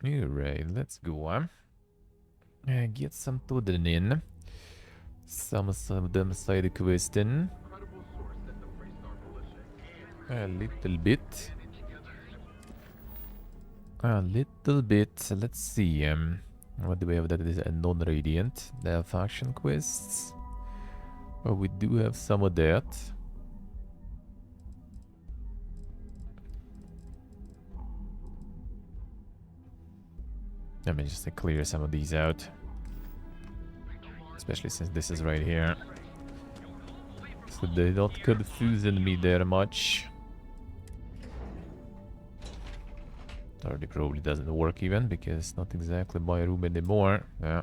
Alright, let's go. Get some Tudden in. Some of them side questing. A little bit. A little bit. Let's see. What do we have that is a non-radiant? They have faction quests. Oh, we do have some of that. Let me just clear some of these out. Especially since this is right here. So they don't confuse me there much. Already probably doesn't work even because it's not exactly my room anymore. Yeah.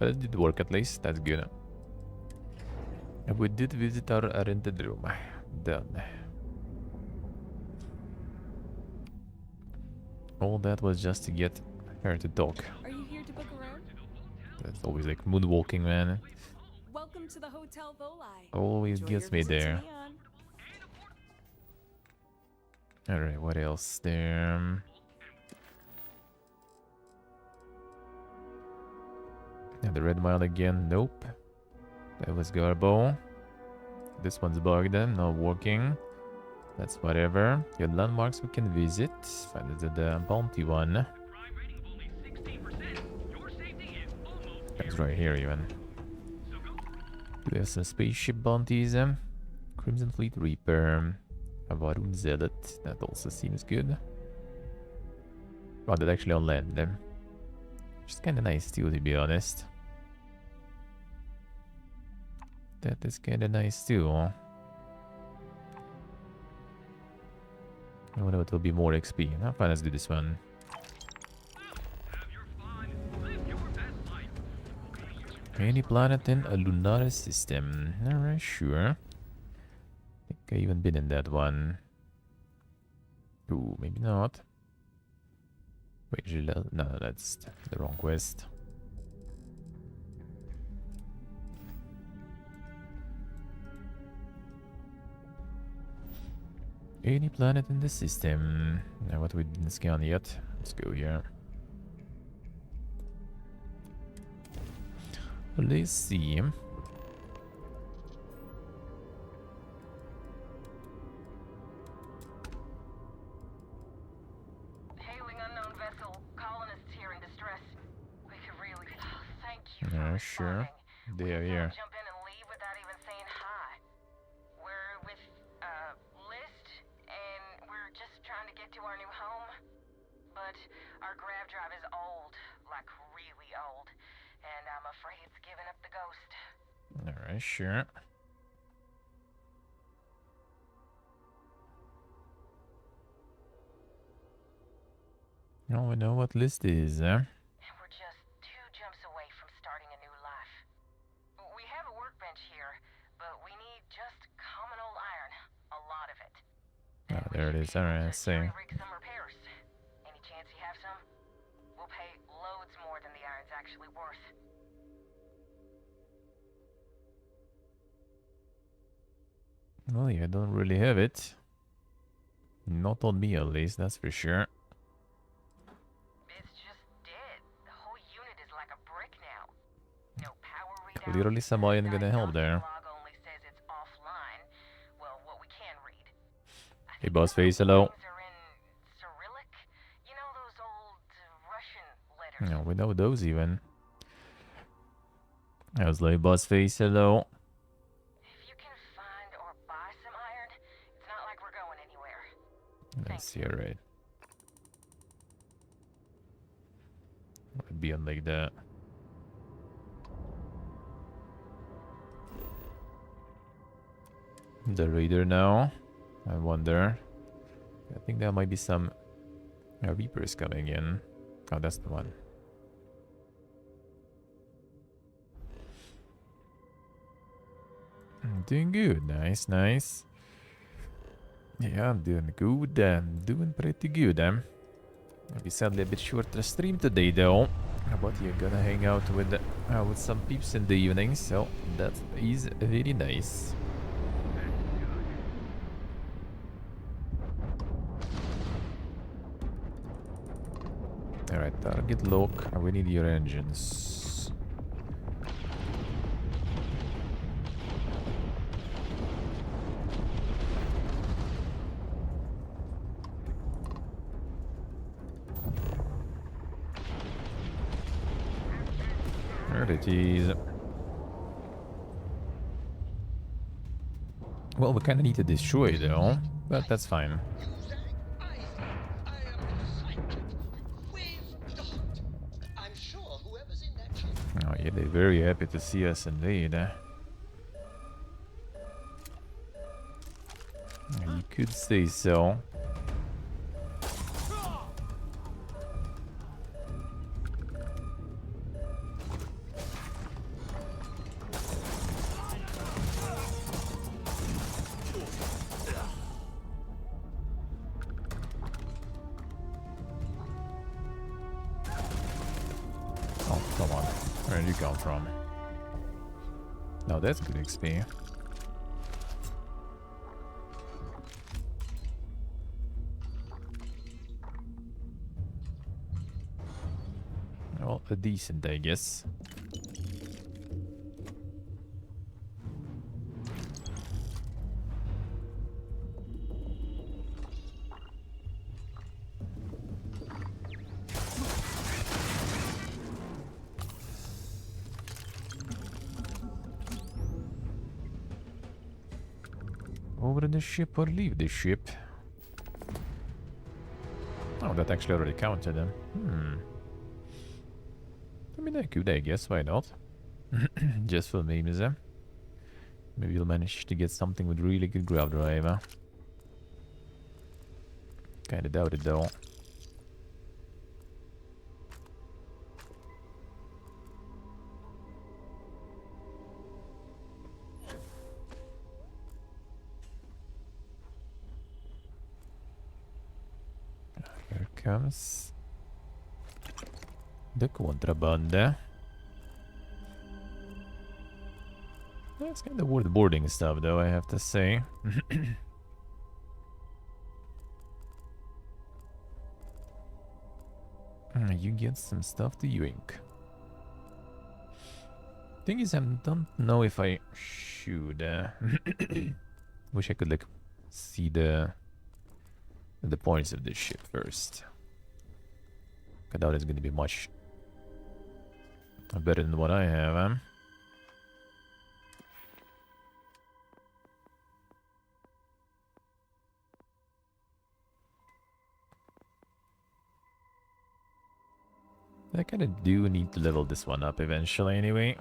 But it did work at least. That's good. And we did visit our rented room. Done. All that was just to get her to talk. Are you here to book a room? That's always like moonwalking, man. Welcome to the Hotel Voli. Always Enjoy gets your me visit to there. Neon. Alright, what else there? Yeah, the red mile again. Nope. That was Garbo. This one's bugged, not working. That's whatever. Your landmarks we can visit. Find the bounty one. That's right here even. We have some spaceship bounties. Crimson Fleet Reaper. Avarun Zealot. That also seems good. Oh, that's actually on land. Which is kind of nice too, to be honest. That is kind of nice too. I wonder what will be more XP. Now, fine, let's do this one. Any planet in a lunar system? Alright, sure. I think I even been in that one. Ooh, maybe not. Wait, no, that's the wrong quest. Any planet in the system? Now, what we didn't scan yet. Let's go here. Let's see. Hailing unknown vessel. Colonists here in distress. We could really... Oh, thank you for Yeah, sure. responding. They are We here. can't jump in and leave without even saying hi. We're with, List, and we're just trying to get to our new home. But our grav drive is old. Like, really old. And I'm afraid it's giving up the ghost. Alright, sure. Now we know what list is, And we're just 2 jumps away from starting a new life. We have a workbench here, but we need just common old iron. A lot of it. Oh, there it is. Alright, I see. Rig some repairs. Any chance you have some? We'll pay loads more than the iron's actually worth. Well, yeah, I don't really have it. Not on me, at least, that's for sure. It's just dead. The whole unit is like a brick now. No power readout. Clearly, some iron gonna help there. Log only says it's offline. Well, what we can read. Hey, boss face, hello. Things are in Cyrillic. You know those old Russian letters. Yeah, we know those even. I was like, boss face, hello. If you can find or buy some iron, it's not like we're going anywhere. Let's see, alright. Would be on like that. The raider now. I wonder. I think there might be some reapers coming in. Oh, that's the one. Doing good. Nice, nice. Yeah, I'm doing good. I'm doing pretty good. Maybe sadly a bit shorter stream today though. But you're gonna hang out with some peeps in the evening, so that is very nice. Alright, target lock. We need your engines. There it is. Well, we kinda need to destroy it though, but that's fine. Oh yeah, they're very happy to see us indeed. You could say so. Oh, come on. Where did you come from? Now that's good XP. Well, a decent, I guess. Over the ship or leave the ship? Oh, that actually already counted them. I mean, I could, I guess. Why not? Just for memes, eh? Maybe you'll manage to get something with really good grav driver. Kinda doubt it, though. Here comes the contraband. It's kind of worth boarding stuff, though, I have to say. You get some stuff to yoink. Thing is, I don't know if I should. Wish I could like see the points of this ship first. I doubt it's gonna be much better than what I have, huh? I kinda do need to level this one up eventually anyway.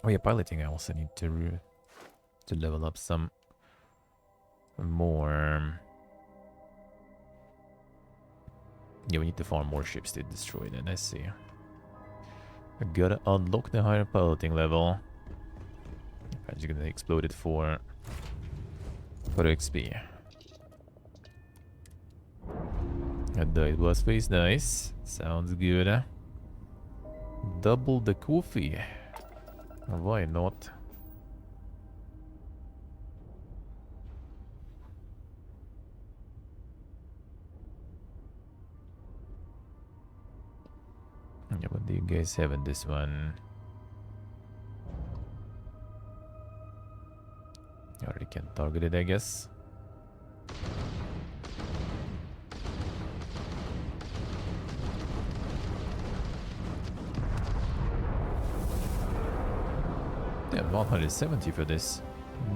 Oh yeah, piloting I also need to level up some more. Yeah, we need to farm more ships to destroy then, I see. I gotta unlock the higher piloting level. I'm just gonna explode it for XP. And it was face nice. Sounds good. Double the coffee. Why not? Yeah, what do you guys have in this one? You already can target it, I guess. Yeah, 170 for this.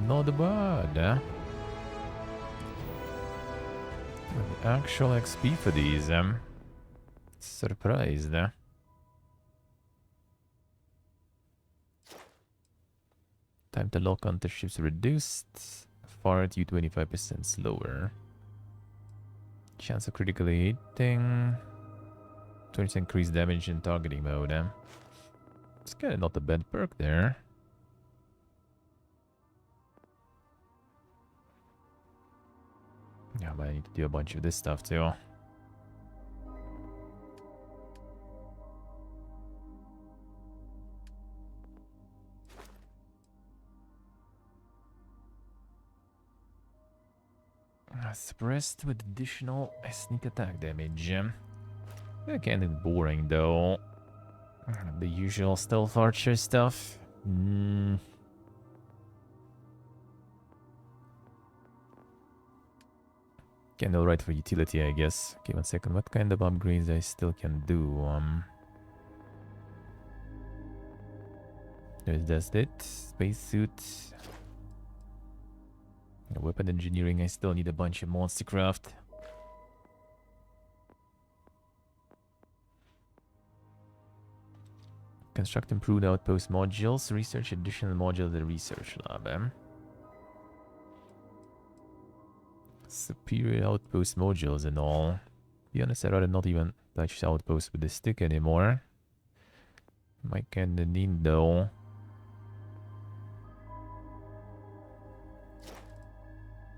Not bad, huh? The actual XP for these, surprised, huh? Time to lock onto ships reduced. Fire to 25% slower. Chance of critically hitting. 20% increased damage in targeting mode, huh? It's kinda not a bad perk there. Yeah, but I need to do a bunch of this stuff too. Suppressed with additional sneak attack damage. Kind of boring though. The usual stealth archer stuff. Kind of alright for utility, I guess. Okay, 1 second. What kind of upgrades I still can do? That's it. Spacesuit. Weapon engineering, I still need a bunch of mods to craft. Construct improved outpost modules. Research additional modules at the research lab. Superior outpost modules and all. To be honest, I'd rather not even touch outposts with the stick anymore. Might kinda need though.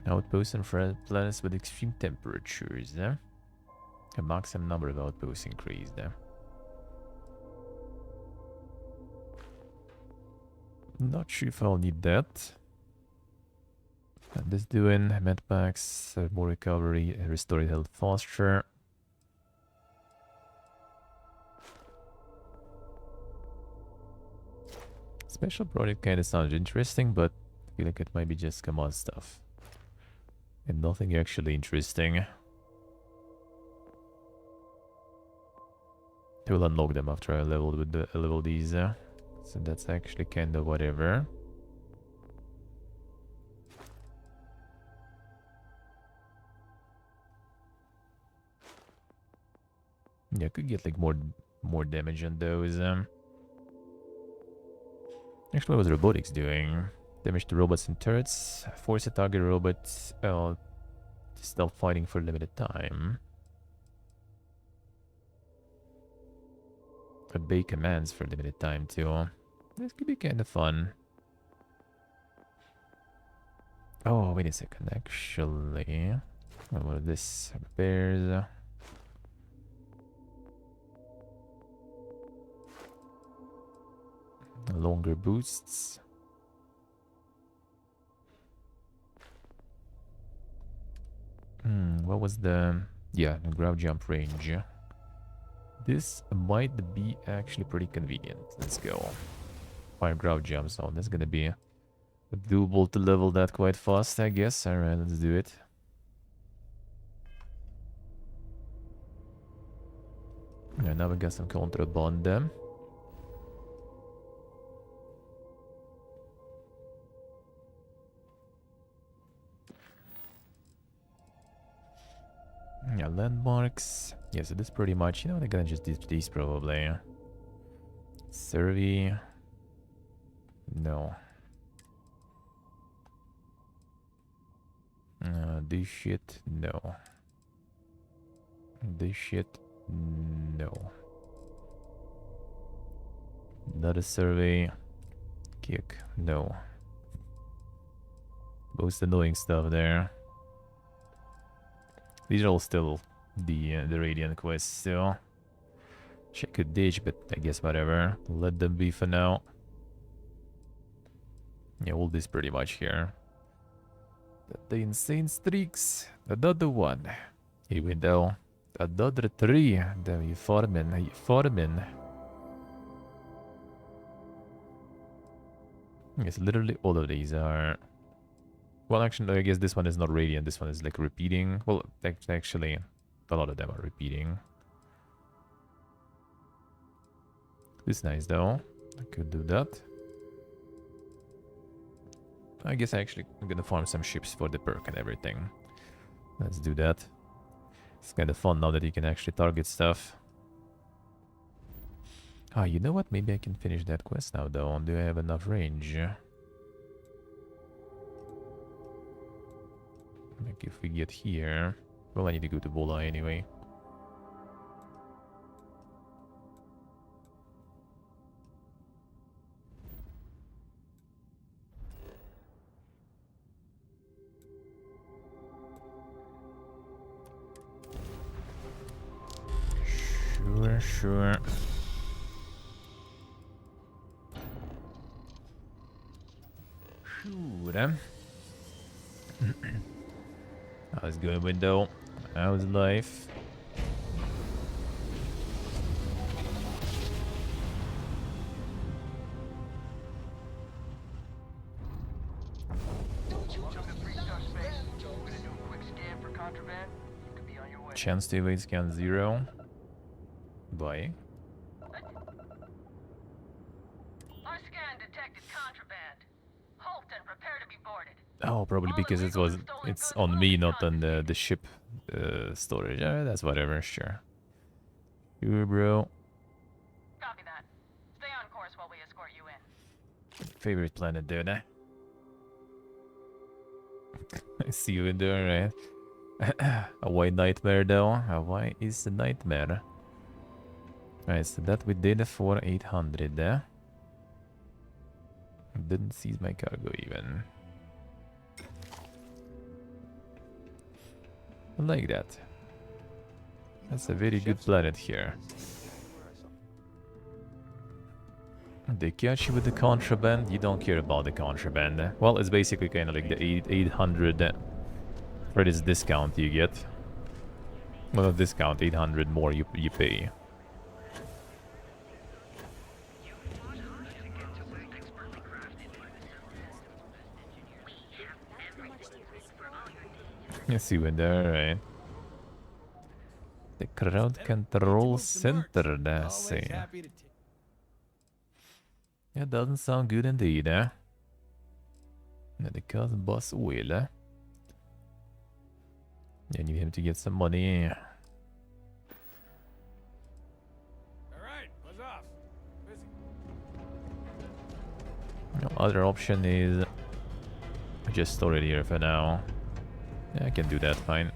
Outposts and planets with extreme temperatures. A maximum number of outposts increased. Not sure if I'll need that. And this doing medpacks, more recovery, restored health faster. Special project kind of sounds interesting, but I feel like it might be just command stuff. And nothing actually interesting. I will unlock them after I level these. So that's actually kind of whatever. Yeah, I could get like more damage on those. Actually, what was robotics doing? Damage to robots and turrets. Force a target robot. Stealth fighting for a limited time. Obey commands for a limited time too. This could be kind of fun. Oh, wait a second. Actually, what is this? Repairs. Longer boosts. What was the... Yeah, grab jump range. This might be actually pretty convenient. Let's go. 5 grab jumps. So that's gonna be doable to level that quite fast, I guess. Alright, let's do it. Yeah, now we got some contraband. Yeah, landmarks. Yeah, so this pretty much, you know, they're gonna just do these probably. Survey. No. This shit, no. This shit, no. Another survey. Kick, no. Most annoying stuff there. These are all still the Radiant quests still. Check a ditch, but I guess whatever. Let them be for now. Yeah, all this pretty much here. The insane streaks. Another one. Here we go. Another 3. Damn, you farming. You farming. Yes, literally all of these are... Well, actually, I guess this one is not Radiant. This one is like repeating. Well, actually, a lot of them are repeating. This is nice though. I could do that. I guess I'm gonna farm some ships for the perk and everything. Let's do that. It's kind of fun now that you can actually target stuff. Ah, you know what? Maybe I can finish that quest now though. Do I have enough range? Like if we get here... Well, I need to go to Bola anyway. Sure, sure. Sure. How's it going, window? How's life? Chance to evade scan 0. Bye. Our scan detected contraband. Halt and prepare to be boarded. Oh, probably because it's on me, not on the ship storage. That's whatever, sure. Sure, bro. Copy that. Stay on course while we escort you in. Favorite planet, dude, eh? I see you in there, right? A white nightmare, though. A white is a nightmare. Right, so that we did for 800 there. Didn't seize my cargo even. I like that. That's a very good planet here. They catch you with the contraband, you don't care about the contraband. Well, it's basically kind of like the 800 for this discount you get. Well, not discount, 800 more you pay. You see when there, right? The crowd control center, that's say. It doesn't sound good indeed, eh? The cousin boss will, eh? I need him to get some money. Alright, buzz off. Busy. No other option is just store it here for now. Yeah, I can do that fine.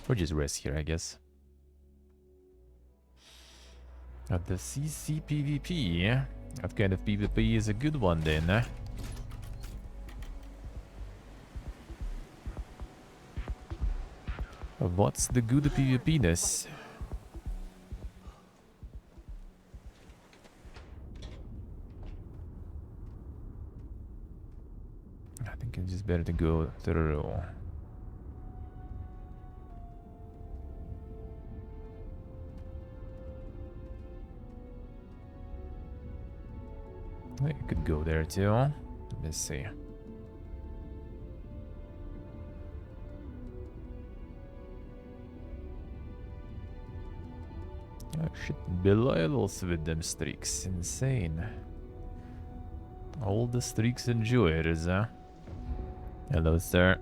Or just rest here, I guess. At the CCPVP, that kind of PvP is a good one then, eh? What's the good PvP-ness? I think it's just better to go through. I could go there too. Let's see. I shouldn't be loyals with them streaks. Insane. All the streaks enjoyers, huh? Hello, sir.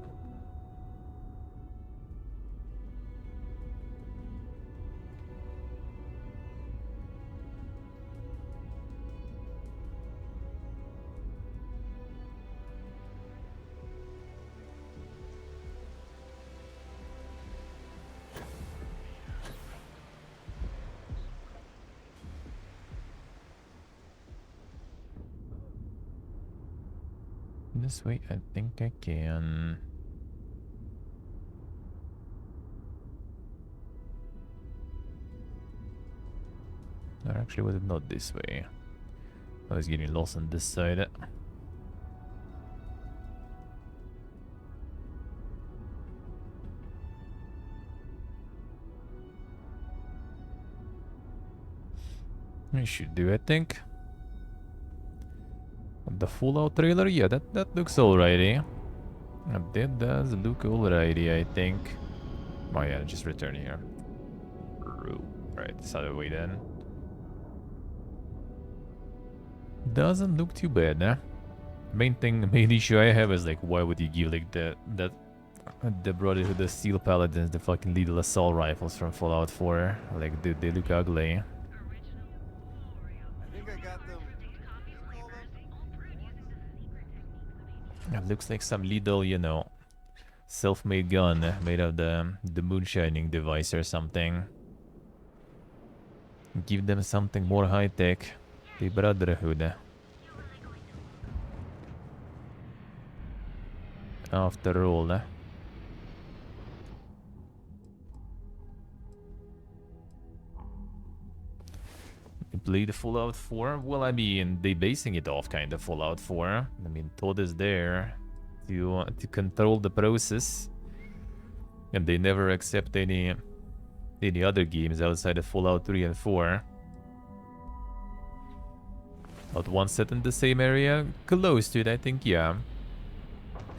This way, I think I can. Or actually, was it not this way? I was getting lost on this side. We should do, I think. The Fallout trailer, yeah, that looks alrighty. That does look alrighty, I think. Oh yeah, just return here. Right, this other way then. Doesn't look too bad, eh? Main issue I have is like, why would you give like the Brotherhood of Steel Paladins the fucking lethal assault rifles from Fallout 4? Like, dude, they look ugly. I think I got them. It looks like some little, you know, self-made gun made of the moonshining device or something. Give them something more high-tech. The Brotherhood. After all. You played Fallout 4? Well, I mean, they basing it off kind of Fallout 4. I mean, Todd is there. to control the process, and they never accept any other games outside of Fallout 3 and 4. Not one set in the same area, close to it, I think, yeah.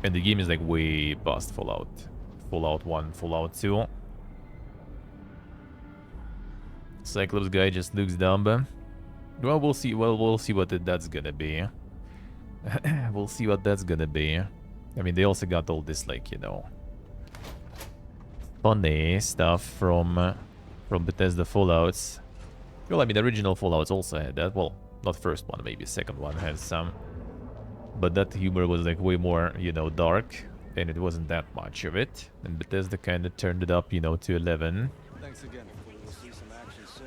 And the game is like way past Fallout 1, Fallout 2. Cyclops guy just looks dumb. Well, we'll see. Well, we'll see what that's gonna be. We'll see what that's gonna be. I mean, they also got all this, like, you know, funny stuff from Bethesda Fallouts. Well, I mean, the original Fallouts also had that. Well, not first one, maybe second one had some. But that humor was like way more, you know, dark, and it wasn't that much of it. And Bethesda kind of turned it up, you know, to 11. Thanks again. We'll see some action soon.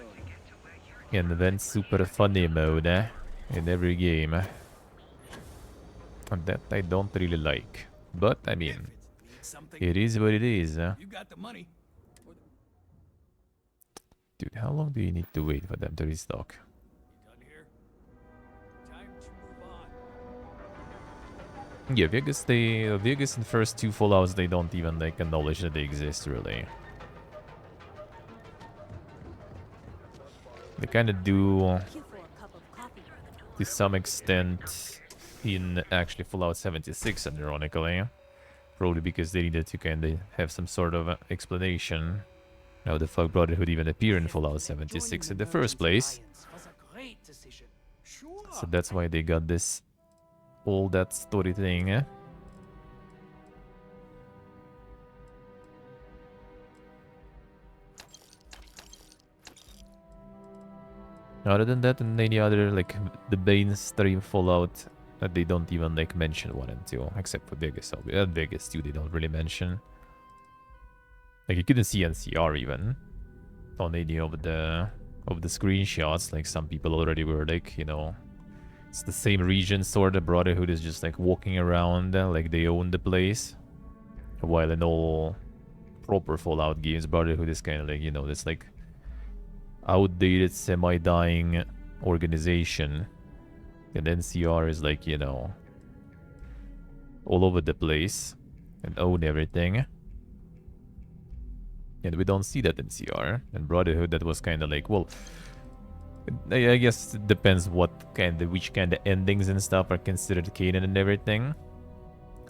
And then super funny mode in every game. And that I don't really like. But, I mean, it is what it is. You got the money. Dude, how long do you need to wait for them to restock? Done here. Time to move on. Yeah, Vegas in the first two Fallouts, they don't even like acknowledge that they exist, really. They kind of do to some extent in actually Fallout 76, ironically. Probably because they needed to kind of have some sort of explanation. How the fuck Brotherhood even appear in Fallout 76 in the first place. So that's why they got this, all that story thing. Other than that, and any other, like, the mainstream Fallout that they don't even, like, mention 1 and 2, except for Vegas. Vegas 2 they don't really mention. Like, you couldn't see NCR even on any of the screenshots. Like, some people already were like, you know, it's the same region sort of. Brotherhood is just like walking around like they own the place. While in all proper Fallout games, Brotherhood is kind of like, you know, this like outdated, semi-dying organization. And NCR is like, you know, all over the place and own everything. And we don't see that in CR. And Brotherhood, that was kind of like, well, I guess it depends which kind of endings and stuff are considered canon and everything.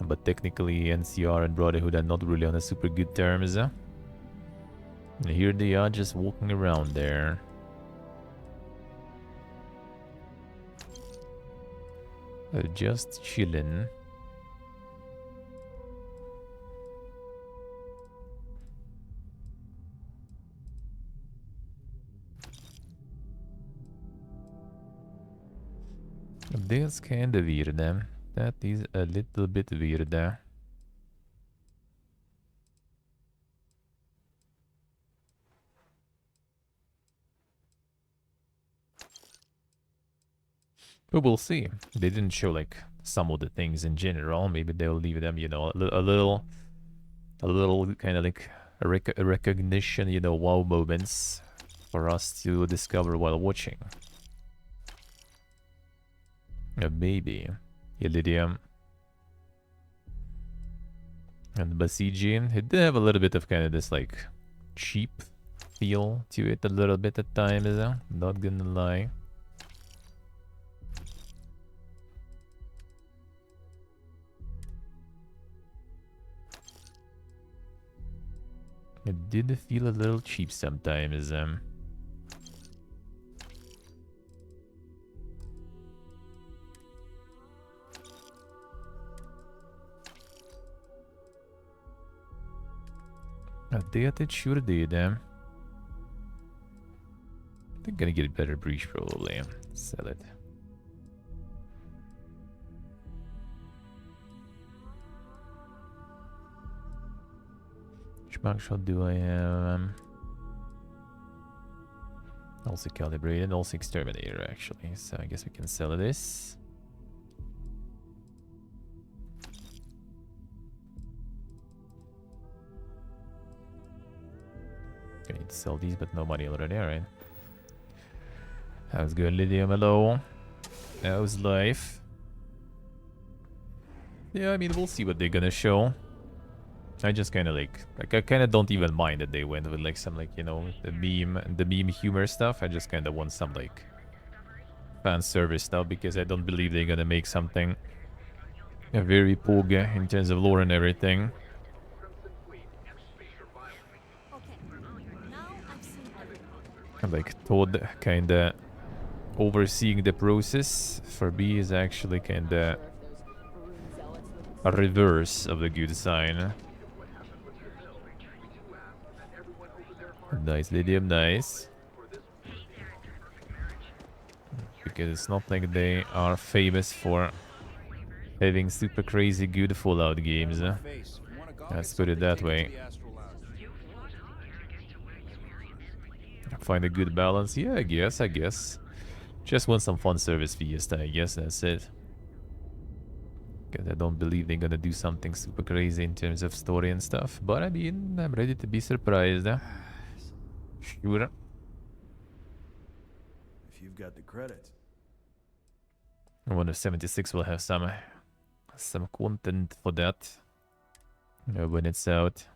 But technically, NCR and Brotherhood are not really on a super good terms. And here they are just walking around there. Just chilling. That's kind of weird. That is a little bit weird. But we'll see. They didn't show like some of the things in general. Maybe they'll leave them, you know, a little kind of like a recognition, you know, wow moments for us to discover while watching. Maybe Iridium and Besieging. It did have a little bit of kind of this like cheap feel to it a little bit at times, not gonna lie. It did feel a little cheap sometimes. That it sure did. I think gonna get a better breach probably. Sell it. Which mark shot do I have? Also calibrated, also exterminator actually. So I guess we can sell this. I need to sell these, but no money already. Alright. How's good, Lydium? Hello. How's life? Yeah, I mean, we'll see what they're gonna show. I just kind of like I kind of don't even mind that they went with like some like, you know, the meme humor stuff. I just kind of want some like fan service stuff because I don't believe they're gonna make something very poga in terms of lore and everything. Okay, now I've seen everything. And like Todd kind of overseeing the process for B is actually kind of a reverse of the good sign. Nice, Lydium, nice. Because it's not like they are famous for having super crazy good Fallout games. Let's put it that way. Find a good balance. Yeah, I guess. Just want some fun service Fiesta, I guess that's it. Because I don't believe they're gonna do something super crazy in terms of story and stuff. But I mean, I'm ready to be surprised. Sure. If you've got the credit. I wonder if 76 will have some content for that when it's out.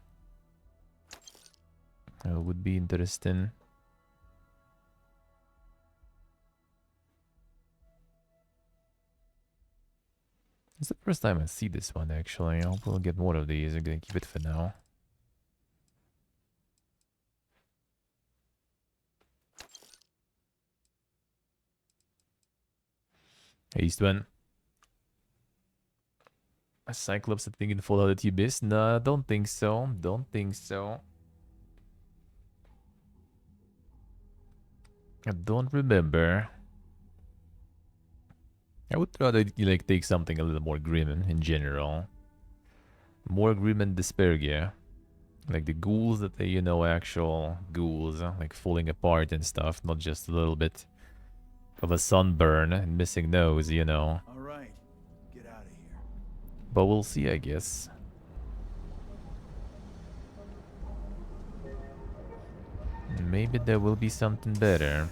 Would be interesting. It's the first time I see this one actually. I'll probably get more of these. I'm gonna keep it for now. Hey, Eastman. A Cyclops, I think, in Fallout at Abyss? Nah, don't think so. Don't think so. I don't remember. I would rather like take something a little more grim in general. More grim and despair, like the ghouls that they, you know, actual ghouls, like falling apart and stuff, not just a little bit of a sunburn and missing nose, you know. All right, get out of here. But we'll see, I guess. Maybe there will be something better.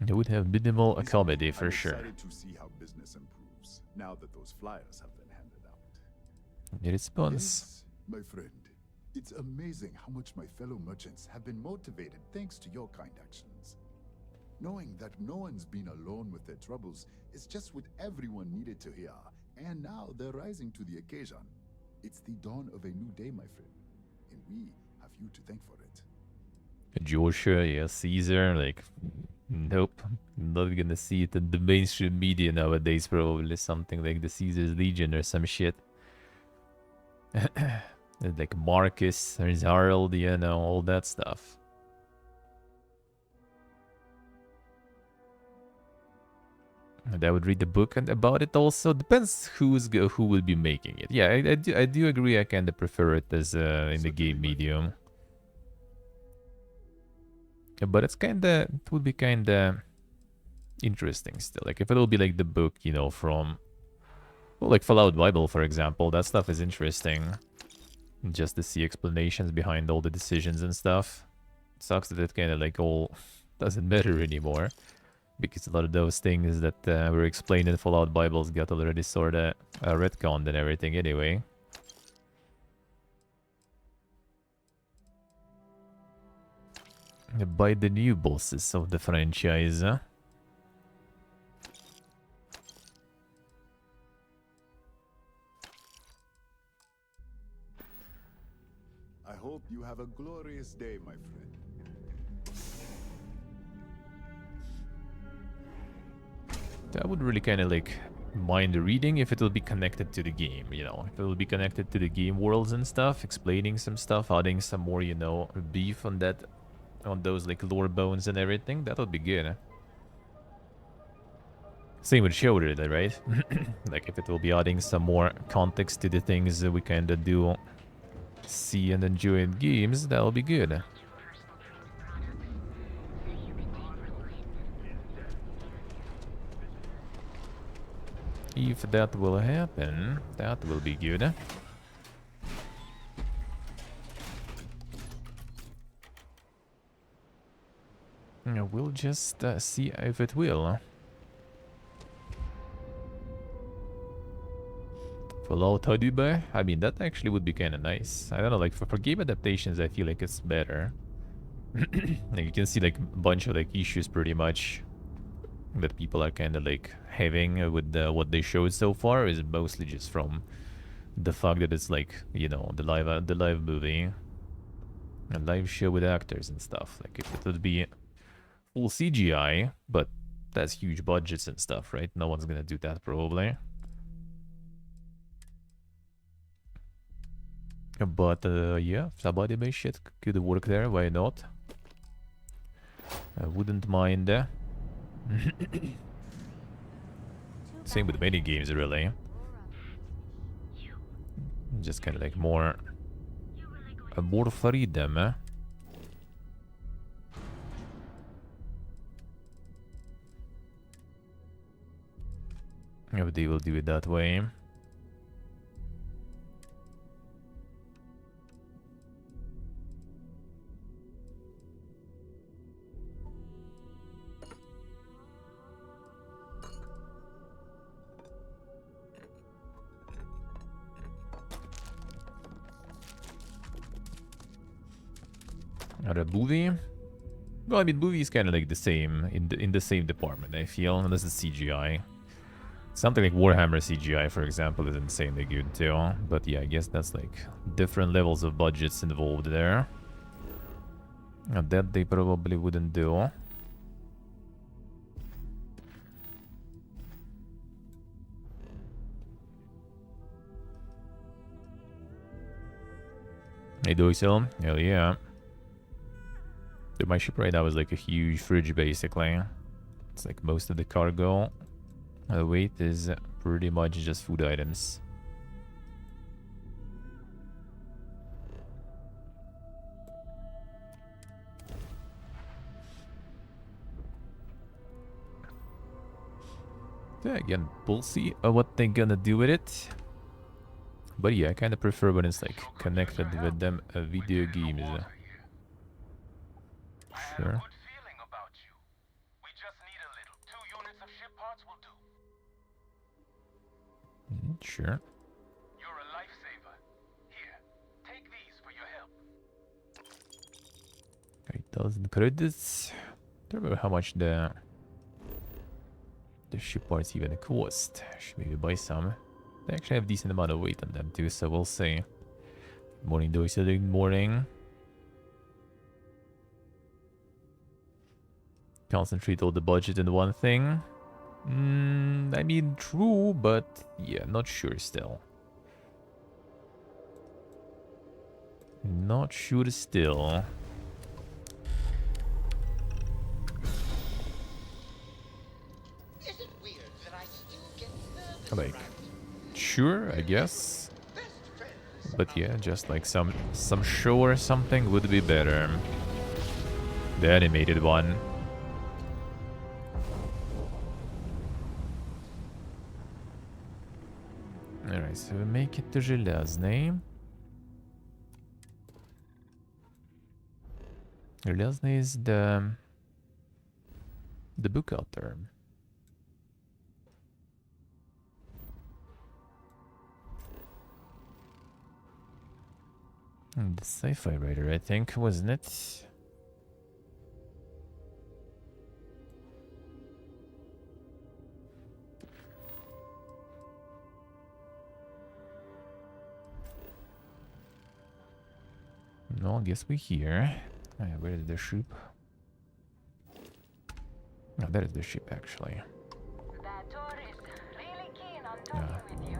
It would have minimal comedy for sure. Excited to see how business improves now that those flyers have been handed out. The response. Yes, my friend. It's amazing how much my fellow merchants have been motivated thanks to your kind actions. Knowing that no one's been alone with their troubles is just what everyone needed to hear, and now they're rising to the occasion. It's the dawn of a new day, my friend, and we have you to thank for it. Joshua, yeah, Caesar, like, nope, not gonna see it in the mainstream media nowadays, probably something like the Caesar's Legion or some shit. Like Marcus, there's Harold, you know, all that stuff. And I would read the book and about it also. Depends who will be making it. Yeah, I do agree. I kind of prefer it as in the game medium. Yeah, but it would be kind of interesting still. Like if it'll be like the book, you know, from, well, like Fallout Bible, for example. That stuff is interesting. Just to see explanations behind all the decisions and stuff. It sucks that it kind of like all doesn't matter anymore. Because a lot of those things that were explained in Fallout Bibles got already sort of retconned and everything anyway. By the new bosses of the franchise. I hope you have a glorious day, my friend. I would really kind of like mind reading if it will be connected to the game, you know. If it will be connected to the game worlds and stuff, explaining some stuff, adding some more, you know, beef on that, on those like lore bones and everything, that would be good. Same with Shoulder, right? Like if it will be adding some more context to the things that we kind of do see and enjoy in games, that'll be good. If that will happen, that will be good. We'll just see if it will. Fallout Hadube? I mean, that actually would be kind of nice. I don't know, like, for game adaptations, I feel like it's better. Like, you can see, like, a bunch of, like, issues, pretty much, that people are kind of, like, having with what they showed so far is mostly just from the fact that it's, like, you know, the live movie. A live show with actors and stuff. Like, if it would be full CGI, but that's huge budgets and stuff, right? No one's gonna do that, probably. But yeah, somebody may shit could work there, why not? I wouldn't mind. Same with many games, really. Just kind of like more freedom. If they will do it that way. Or a movie? Well, I mean, movie is kind of like the same in the same department. I feel, unless it's CGI. Something like Warhammer CGI, for example, is insanely good too. But yeah, I guess that's like different levels of budgets involved there. That they probably wouldn't do. Hey, do so? Hell yeah. Dude, my ship right now is like a huge fridge, basically. It's like most of the cargo weight is pretty much just food items. Yeah, again, we'll see what they're gonna do with it. But yeah, I kind of prefer when it's like connected with them video games. Sure. Sure. You're a lifesaver. Here, take these for your help. 8,000 credits. Don't remember how much the ship parts even cost. Should maybe buy some. They actually have decent amount of weight on them too, so we'll see. Morning, Doisa. Good morning. Concentrate all the budget in one thing. I mean, true, but yeah, not sure still. Not sure still. Is it weird that I still get nervous Like, around sure, I guess. best friends? But yeah, just like some show or something would be better. The animated one. Alright, so we make it to Железный. Железный is the book author. The sci-fi writer, I think, wasn't it? No, I guess we're here. Oh, yeah, where is the ship? Oh, that is the ship, actually. That tour is really keen on talking with you.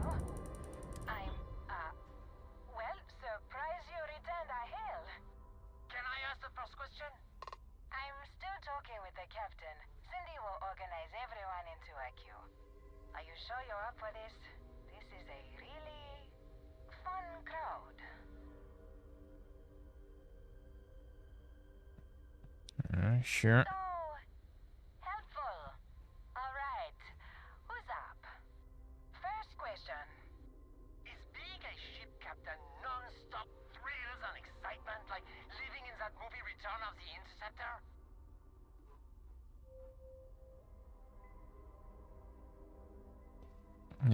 I'm, well, surprised you returned our hail. Can I ask the first question? I'm still talking with the captain. Cindy will organize everyone into a queue. Are you sure you're up for this? This is a really fun crowd. Sure. So, helpful. Alright, who's up? First question. Is being a ship captain non-stop thrills and excitement like living in that movie Return of the Interceptor?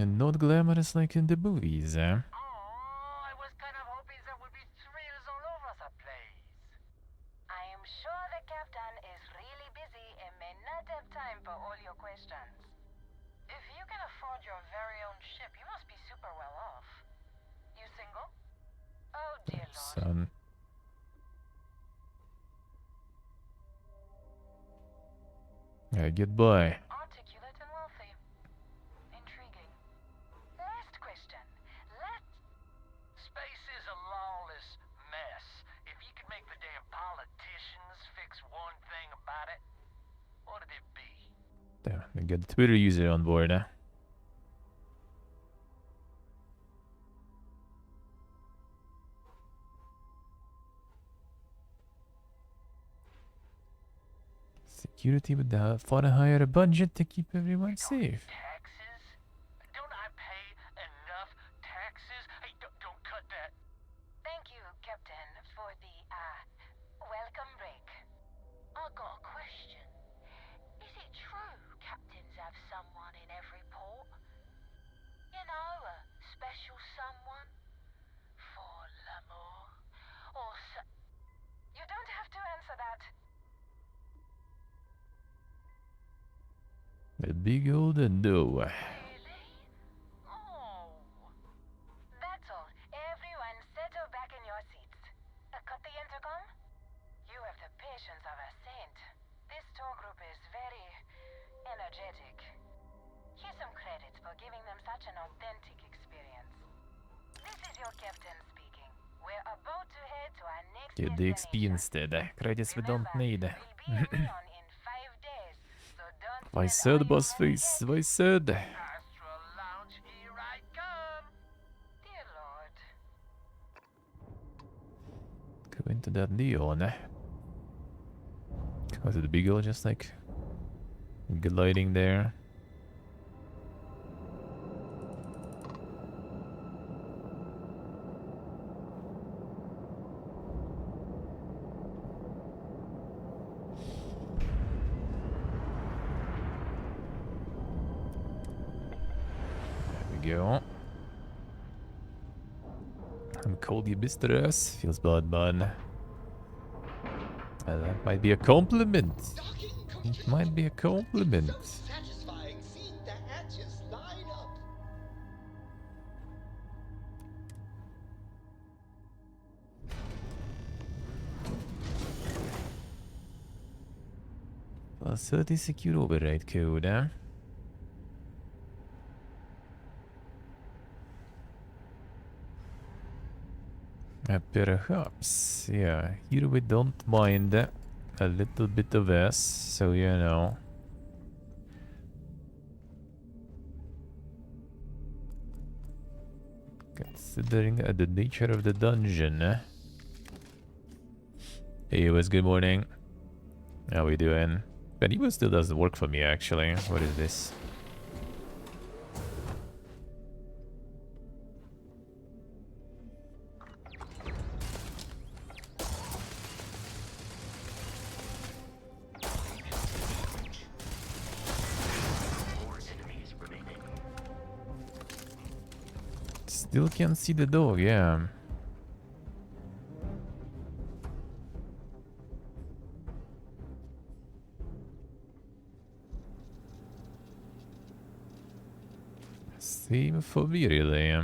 And not glamorous like in the movies, eh? Oh, I was kind of hoping there would be thrills all over the place. I am sure the captain is really busy and may not have time for all your questions. If you can afford your very own ship, you must be super well off. You single? Oh dear lord. Son. Yeah, goodbye. Articulate and wealthy. Intriguing. Last question. Space is a lawless mess. If you could make the damn politicians fix one thing about it, what'd it be? Damn, they got the Twitter user on board, eh? Security would far higher budget to keep everyone safe. Taxes? Don't I pay enough taxes? Hey, don't cut that. Thank you, Captain, for the, welcome break. I got a question. Is it true captains have someone in every port? You know, a special someone? For l'amour? Or You don't have to answer that. A big old no. Really? Oh. That's all. Everyone settle back in your seats. Cut the intercom? You have the patience of a saint. This tour group is very energetic. Here's some credits for giving them such an authentic experience. This is your captain speaking. We're about to head to our next Get the XP instead. Credits we don't need. We'll be in Leon in 5 days, so don't I spend all said, your boss money face. yet. I said. Astral Lounge, here I come. Dear Lord. Go into that Leon, eh? Was it the Beagle just like gliding there? There we go. I'm cold, you mistress. Feels bad, man. That might be a compliment. Docking It coaches. might be a compliment. So satisfying seeing the hatches line up. Plus 30 secure override code, eh? Perhaps, yeah. Here we don't mind a little bit of S, so you know. Considering the nature of the dungeon. Hey, Wes, good morning. How we doing? But Evo still doesn't work for me, actually. What is this? Still can't see the dog, yeah. Same for me, really.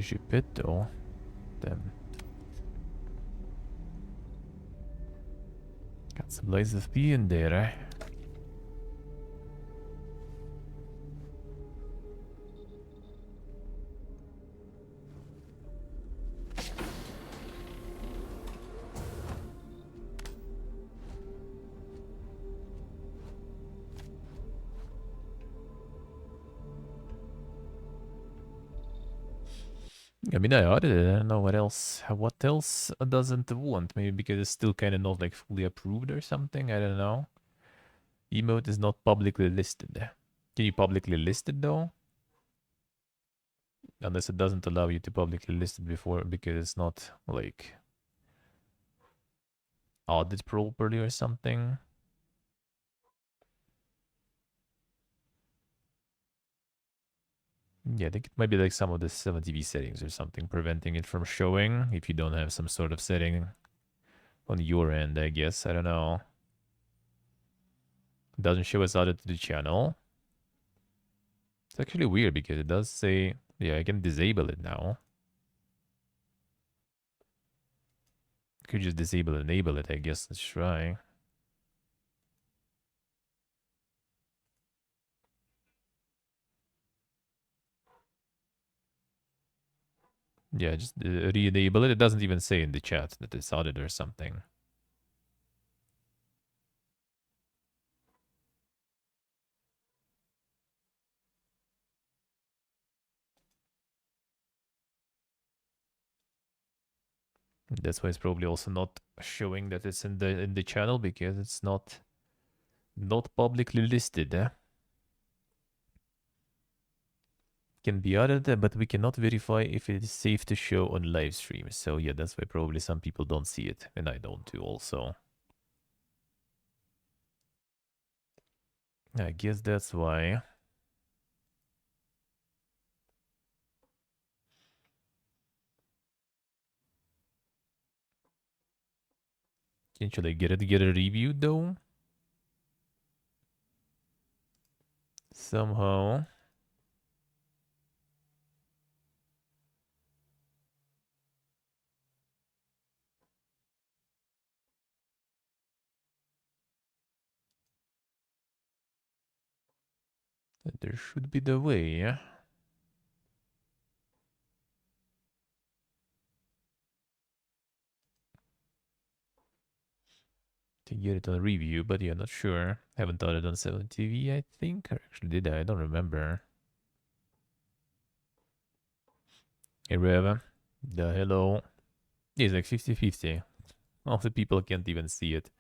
Geppetto. Damn. Got some layers of pee in there, eh? I mean, I ordered it. I don't know what else. What else doesn't want? Maybe because it's still kind of not like fully approved or something. I don't know. Emote is not publicly listed. Can you publicly list it though? Unless it doesn't allow you to publicly list it before because it's not like audit properly or something. Yeah, I think it might be like some of the 7TV settings or something preventing it from showing if you don't have some sort of setting on your end, I guess. I don't know. It doesn't show us added to the channel. It's actually weird because it does say, yeah, I can disable it now. Could just disable and enable it, I guess. Let's try. Yeah, just re-enable it. It doesn't even say in the chat that it's added or something. That's why it's probably also not showing that it's in the channel because it's not publicly listed. Can be added, but we cannot verify if it is safe to show on live stream. So yeah, that's why probably some people don't see it, and I don't too also. I guess that's why. Should I get a review though? Somehow. There should be the way. To get it on review, but yeah, not sure. Haven't done it on 7TV, I think. Or actually did I? Don't remember. Hey Rev. The hello. Yeah, it's like 50-50. Half the people can't even see it.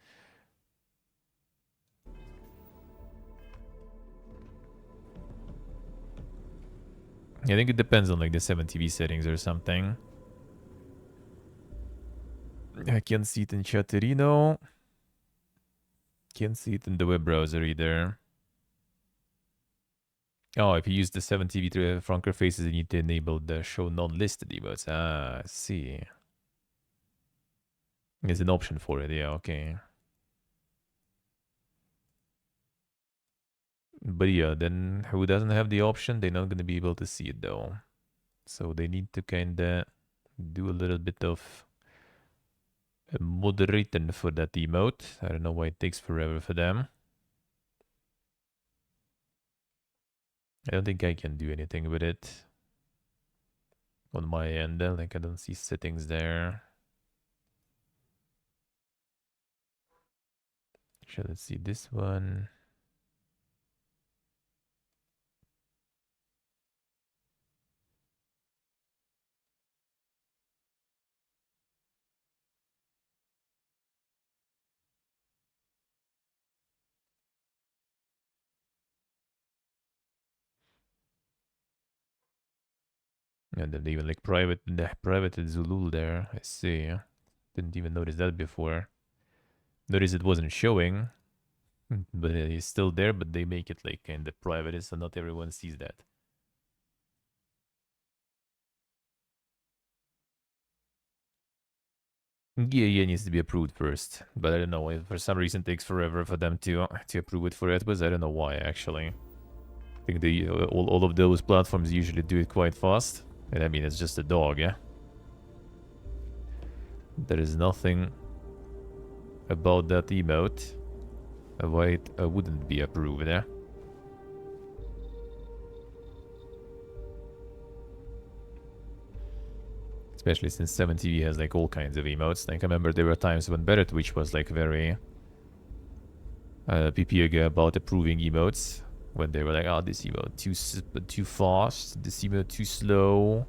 I think it depends on like the 7TV settings or something. I can't see it in Chatterino. Can't see it in the web browser either. Oh, if you use the 7TV to Franker faces, you need to enable the show non-listed emotes. Ah, I see. There's an option for it, yeah, okay. But yeah, then who doesn't have the option, they're not going to be able to see it though. So they need to kind of do a little bit of moderating for that emote. I don't know why it takes forever for them. I don't think I can do anything with it on my end. Like I don't see settings there. So let's see this one. And then even like private Zulul there. I see. Didn't even notice that before. Notice it wasn't showing, but it's still there. But they make it like kind of private, so not everyone sees that. Yeah, needs to be approved first, but I don't know. If for some reason it takes forever for them to approve it for Edwards. I don't know why actually. I think the all of those platforms usually do it quite fast, and I mean it's just a dog, yeah. There is nothing about that emote why it wouldn't be approved, yeah. Especially since 7TV has like all kinds of emotes. Like I remember there were times when Barrett Witch was like very PP about approving emotes. When they were like, oh, this emote too fast, this emote too slow.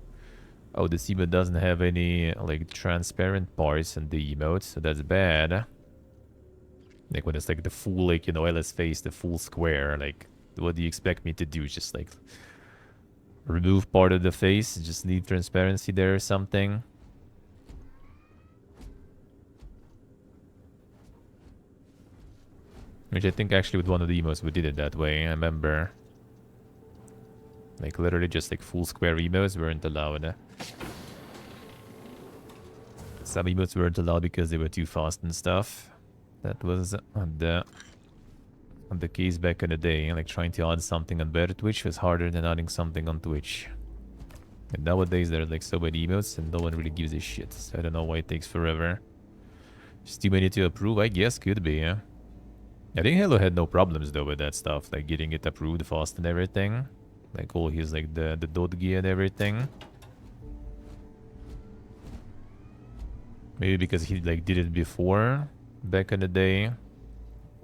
Oh, this emote doesn't have any like transparent parts in the emote, so that's bad. Like when it's like the full like, you know, LS face, the full square, like what do you expect me to do? Just like remove part of the face, just leave transparency there or something. Which I think actually with one of the emotes we did it that way, I remember. Like literally just like full square emotes weren't allowed. Some emotes weren't allowed because they were too fast and stuff. That was on the case back in the day. Like trying to add something on Better Twitch was harder than adding something on Twitch. And nowadays there are like so many emotes and no one really gives a shit. So I don't know why it takes forever. Just too many to approve, I guess, could be, yeah. I think Halo had no problems though with that stuff, like getting it approved fast and everything. Like all his like the dot gear and everything. Maybe because he like did it before, back in the day.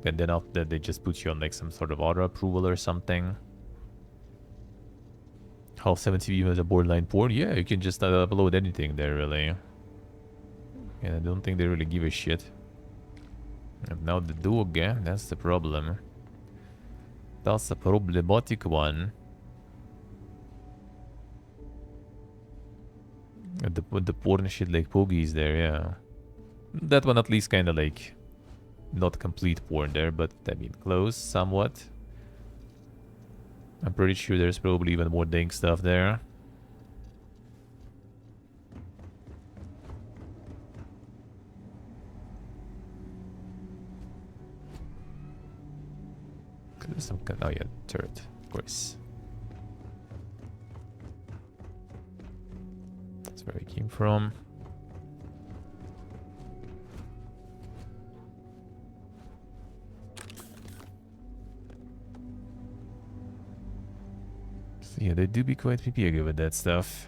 And then after that they just put you on like some sort of auto approval or something. Half 70 as a borderline port? Yeah, you can just upload anything there really. And I don't think they really give a shit. And now the dog, that's the problem. That's a problematic one. And the porn shit like Pogies there, yeah. That one at least kind of like... Not complete porn there, but I mean close somewhat. I'm pretty sure there's probably even more dank stuff there. There's some kind... Oh yeah, turret, of course. That's where he came from. So yeah, they do be quite PP with that stuff.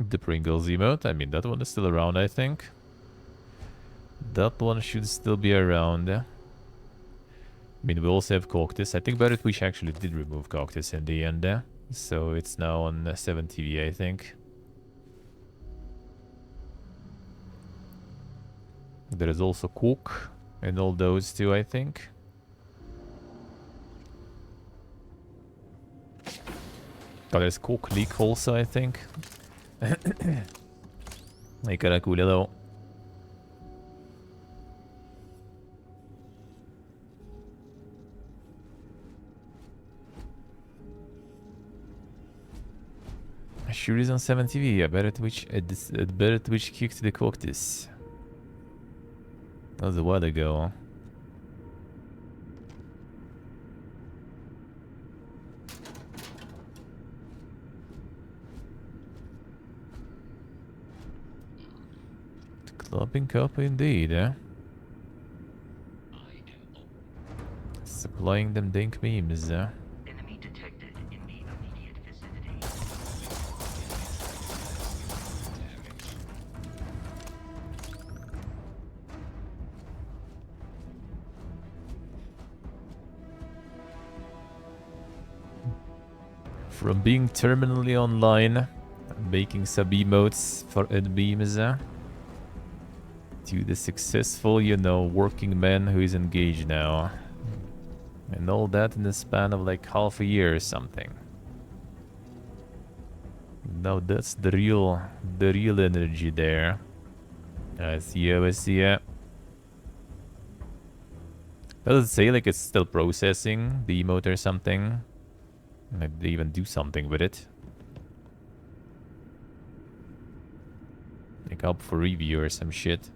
The Pringles emote, I mean that one is still around I think. That one should still be around. I mean we also have Cactus. I think Better Twitch actually did remove Cactus in the end. So it's now on 7TV I think. There is also Cook and all those too I think. Oh, there's Cook Leak also I think. Like Caraculelo. Sure is on 7TV. Yeah, Better Twitch Better Twitch kicked the Cactus. That was a while ago. Clubbing cup indeed, eh? Supplying them dank memes, eh? Enemy detected in the immediate vicinity. From being terminally online, making sub-emotes for beams, to the successful, you know, working man who is engaged now. And all that in the span of like half a year or something. Now that's the real energy there. I see it, I see it. Does it say like it's still processing the emote or something? Maybe they even do something with it. Like up for review or some shit.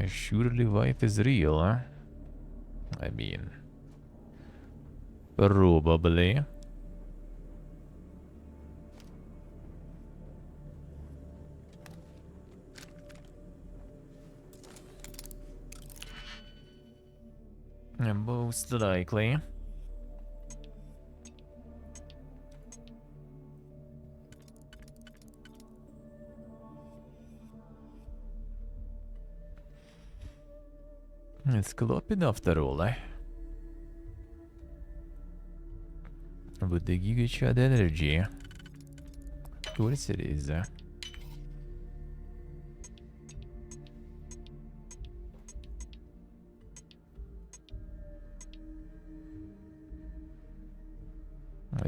Surely life is real, huh? I mean... Probably. Most likely. It's clopid after all, eh? With the Giga Chad energy. Of course it is.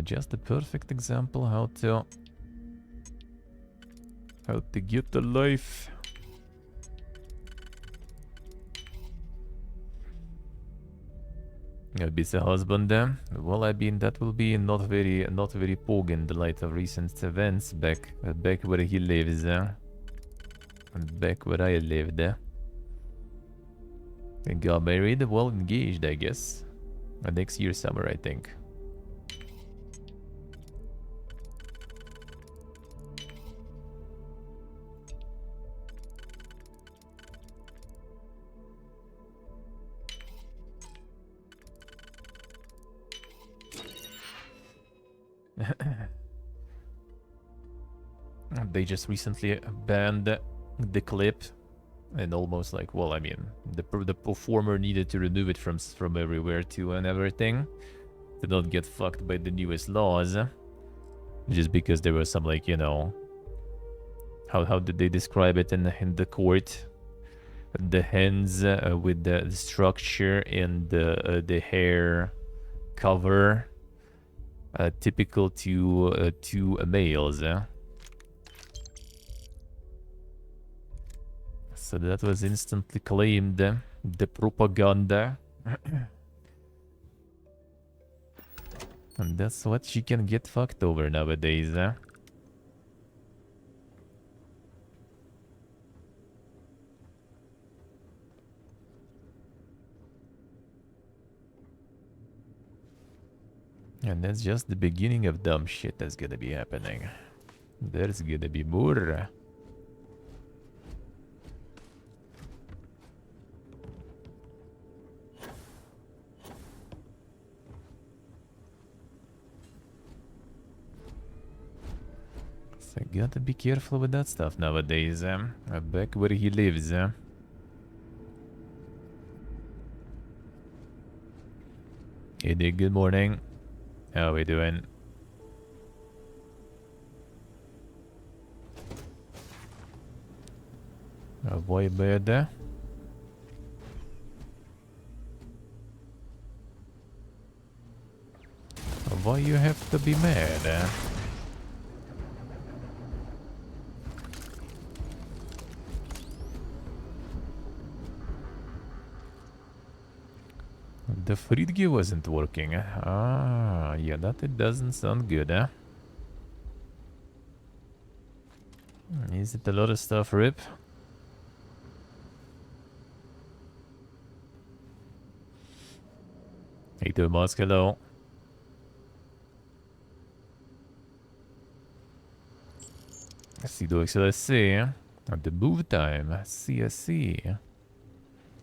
Just the perfect example how to get the life. Be the husband then. Well, I mean that will be not very pog in the light of recent events back where he lives, and back where I lived. And got married, well engaged, I guess. Next year summer, I think. They just recently banned the clip, and almost like, well, I mean, the performer needed to remove it from everywhere too and everything to not get fucked by the newest laws. Just because there was some, like, you know, how did they describe it in the court? The hands with the structure and the hair cover, typical to males. So that was instantly claimed, the propaganda. And that's what she can get fucked over nowadays. And that's just the beginning of dumb shit that's gonna be happening. There's gonna be more. So gotta be careful with that stuff nowadays. Back where he lives. Hey Dick, good morning. How we doing? Oh boy, bad. Why you have to be mad? The Friedge wasn't working. Ah, yeah, that it doesn't sound good, huh? Is it a lot of stuff, Rip? Hey, to Musk, hello. See, let's see. At the move time. I see.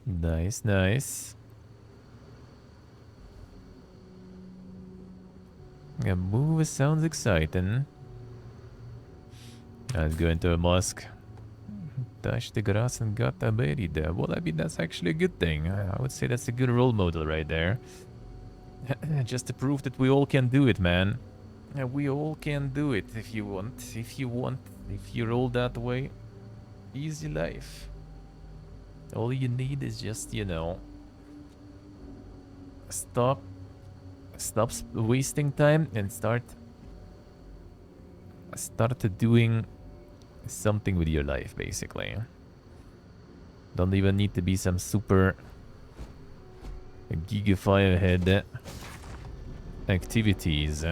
Nice, nice. Yeah, move sounds exciting. Let's go into a mosque. Touch the grass and got buried. Well, I mean, that's actually a good thing. I would say that's a good role model right there. Just to prove that we all can do it, man. We all can do it if you want. If you roll that way. Easy life. All you need is just, you know, stop wasting time and start doing something with your life, basically. Don't even need to be some super gigafy head activities.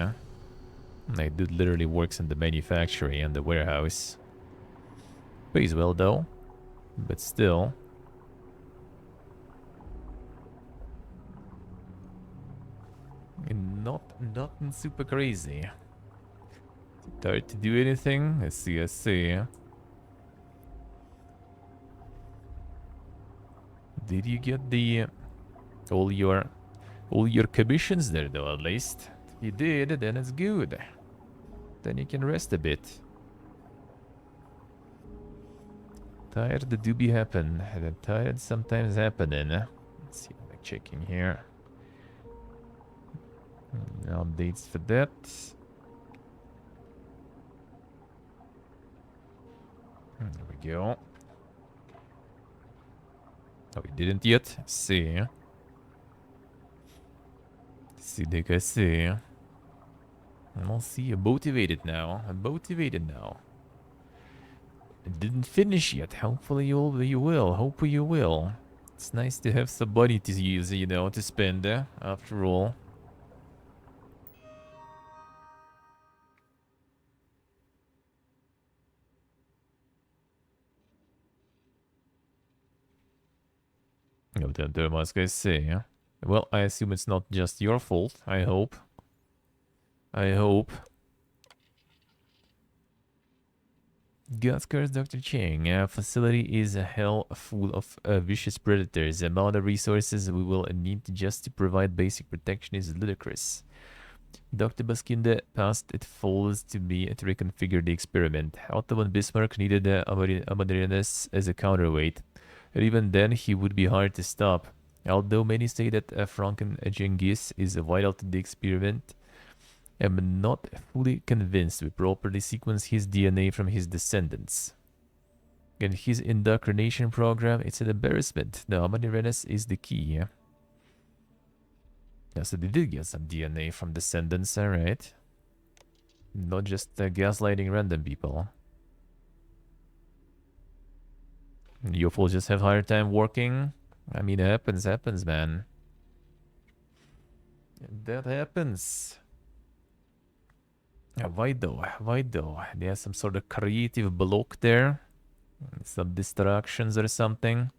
My dude literally works in the manufacturing and the warehouse. Pays well though, but still. Nothing super crazy. Tired to do anything? I see. Did you get the All your commissions there though, at least. If you did, then it's good. Then you can rest a bit. Tired do be happen. The tired sometimes happening. Let's see, I'm checking here. Updates for that. There we go. Oh, we didn't yet? See. See, they can see. I'll see, I'm motivated now. I'm motivated now. It didn't finish yet. Hopefully you will. Hopefully you will. It's nice to have somebody to use, you know, to spend, after all. Oh, what was I say? Well, I assume it's not just your fault. I hope. I hope. God curse Dr. Chang. Our facility is a hell full of vicious predators. The amount of resources we will need just to provide basic protection is ludicrous. Dr. Baskinde passed it falls to me to reconfigure the experiment. Otto von Bismarck needed Amadeus as a counterweight. And even then, he would be hard to stop. Although many say that Franken Genghis is vital to the experiment, I'm not fully convinced we properly sequence his DNA from his descendants. And his indoctrination program, it's an embarrassment. No, Amadeus is the key, yeah? Yeah, so they did get some DNA from descendants, alright. Not just gaslighting random people. You fools just have hard time working. I mean, it happens, man. That happens. Why though? Why though? There's some sort of creative block there. Some distractions or something.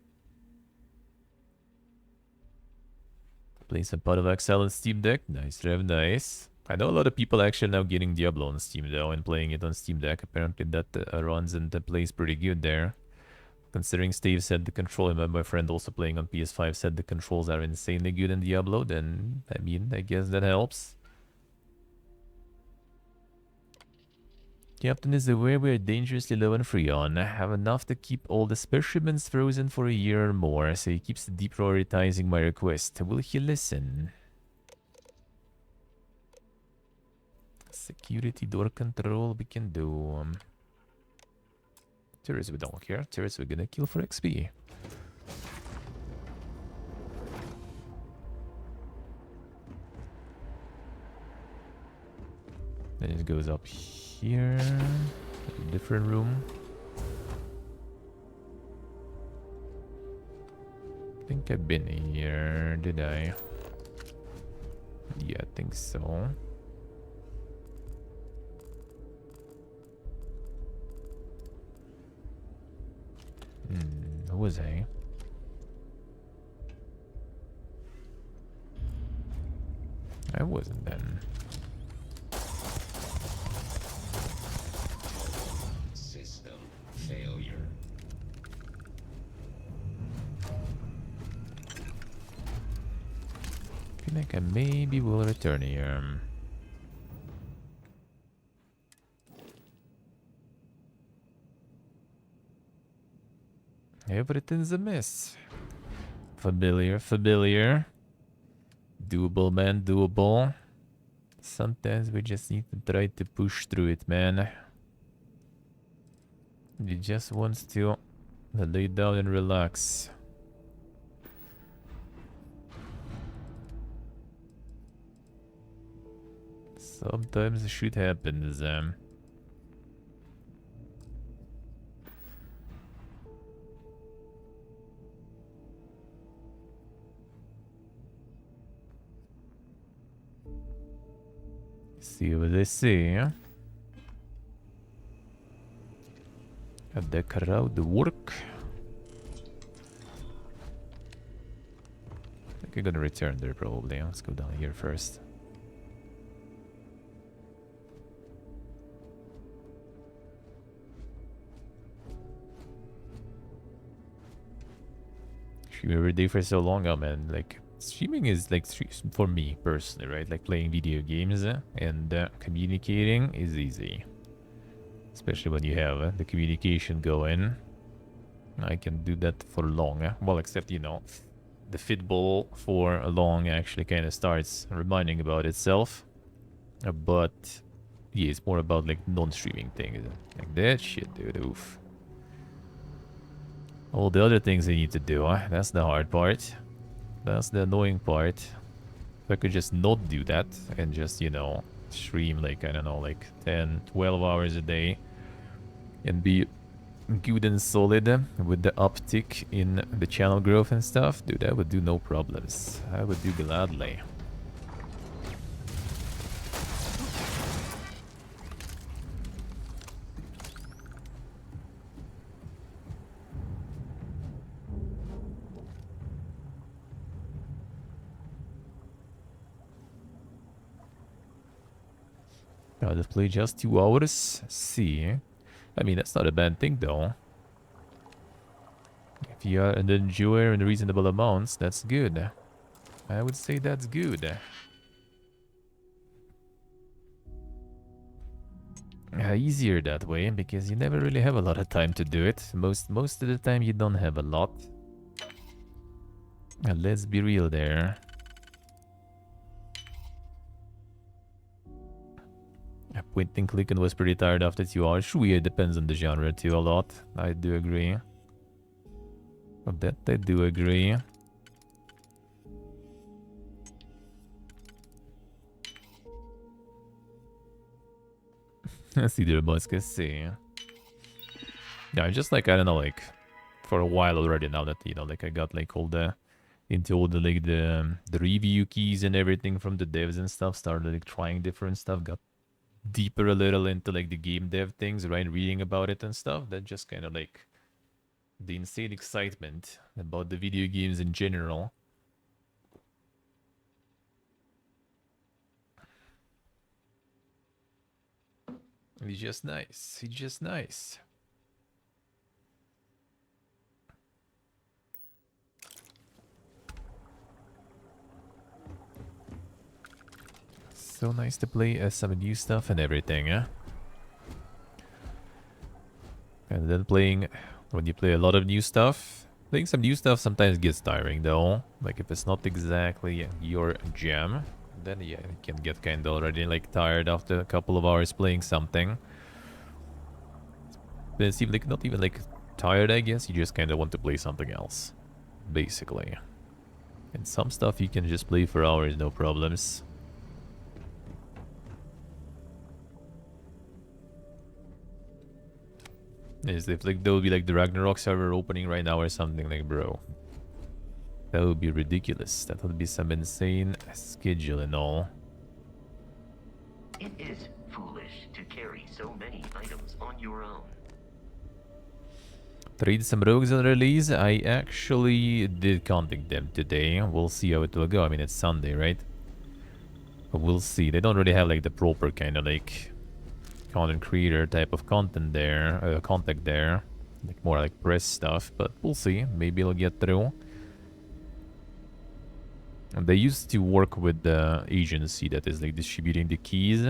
Playing some Pot of Excel on Steam Deck. Nice, Rev, nice. I know a lot of people actually now getting Diablo on Steam though and playing it on Steam Deck. Apparently that runs and plays pretty good there. Considering Steve said the control, and my friend also playing on PS5 said the controls are insanely good in Diablo, then, I mean, I guess that helps. Captain is aware we are dangerously low on Freon. I have enough to keep all the specimens frozen for a year or more, so he keeps deprioritizing my request. Will he listen? Security door control we can do. Terrorists we don't care. Terrorists we're gonna kill for XP. Then it goes up here. A different room. I think I've been here, did I? Yeah, I think so. Who was I? I wasn't then. System failure. I feel like I maybe will return here. Everything's a mess. Familiar, familiar. Doable, man, doable. Sometimes we just need to try to push through it, man. You just wants to lay down and relax. Sometimes shit happens, See what they say. At the crowd work. I think I'm gonna return there probably. Let's go down here first. Stream every day for so long, oh man, like Streaming is like, for me personally, right? Like playing video games and communicating is easy. Especially when you have the communication going. I can do that for long. Well, except, you know, the fitball for long actually kind of starts reminding about itself. But yeah, it's more about like non-streaming things. Like that shit, dude. Oof. All the other things I need to do, that's the hard part. That's the annoying part. If I could just not do that and just, you know, stream like, I don't know, like 10, 12 hours a day and be good and solid with the uptick in the channel growth and stuff, dude, I would do no problems. I would do gladly. Gotta play just 2 hours. See. I mean, that's not a bad thing, though. If you are an enjoyer in reasonable amounts, that's good. I would say that's good. Easier that way, because you never really have a lot of time to do it. Most of the time, you don't have a lot. Let's be real there. Point and clicking was pretty tired after 2 hours. Sure, it depends on the genre too a lot. I do agree. But that I do agree. I see the boss can see. Yeah, just like, I don't know, like for a while already now that, you know, like I got like all the into all the like the review keys and everything from the devs and stuff, started like trying different stuff, got deeper a little into like the game dev things, right? Reading about it and stuff. That just kind of like the insane excitement about the video games in general. It's just nice. It's just nice. So nice to play some new stuff and everything, eh? And then when you play a lot of new stuff, playing some new stuff sometimes gets tiring though. Like if it's not exactly your jam, then yeah, you can get kind of already like tired after a couple of hours playing something. But it seems like not even like tired, I guess. You just kind of want to play something else, basically. And some stuff you can just play for hours, no problems. Is if like there would be like the Ragnarok server opening right now or something, like, bro, that would be ridiculous. That would be some insane schedule and all. It is foolish to carry so many items on your own. Trade some rogues on release. I actually did contact them today. We'll see how it will go. I mean, it's Sunday, right? But we'll see. They don't really have like the proper kind of like content creator type of content there, contact there, like more like press stuff, but we'll see. Maybe it'll get through. And they used to work with the agency that is like distributing the keys,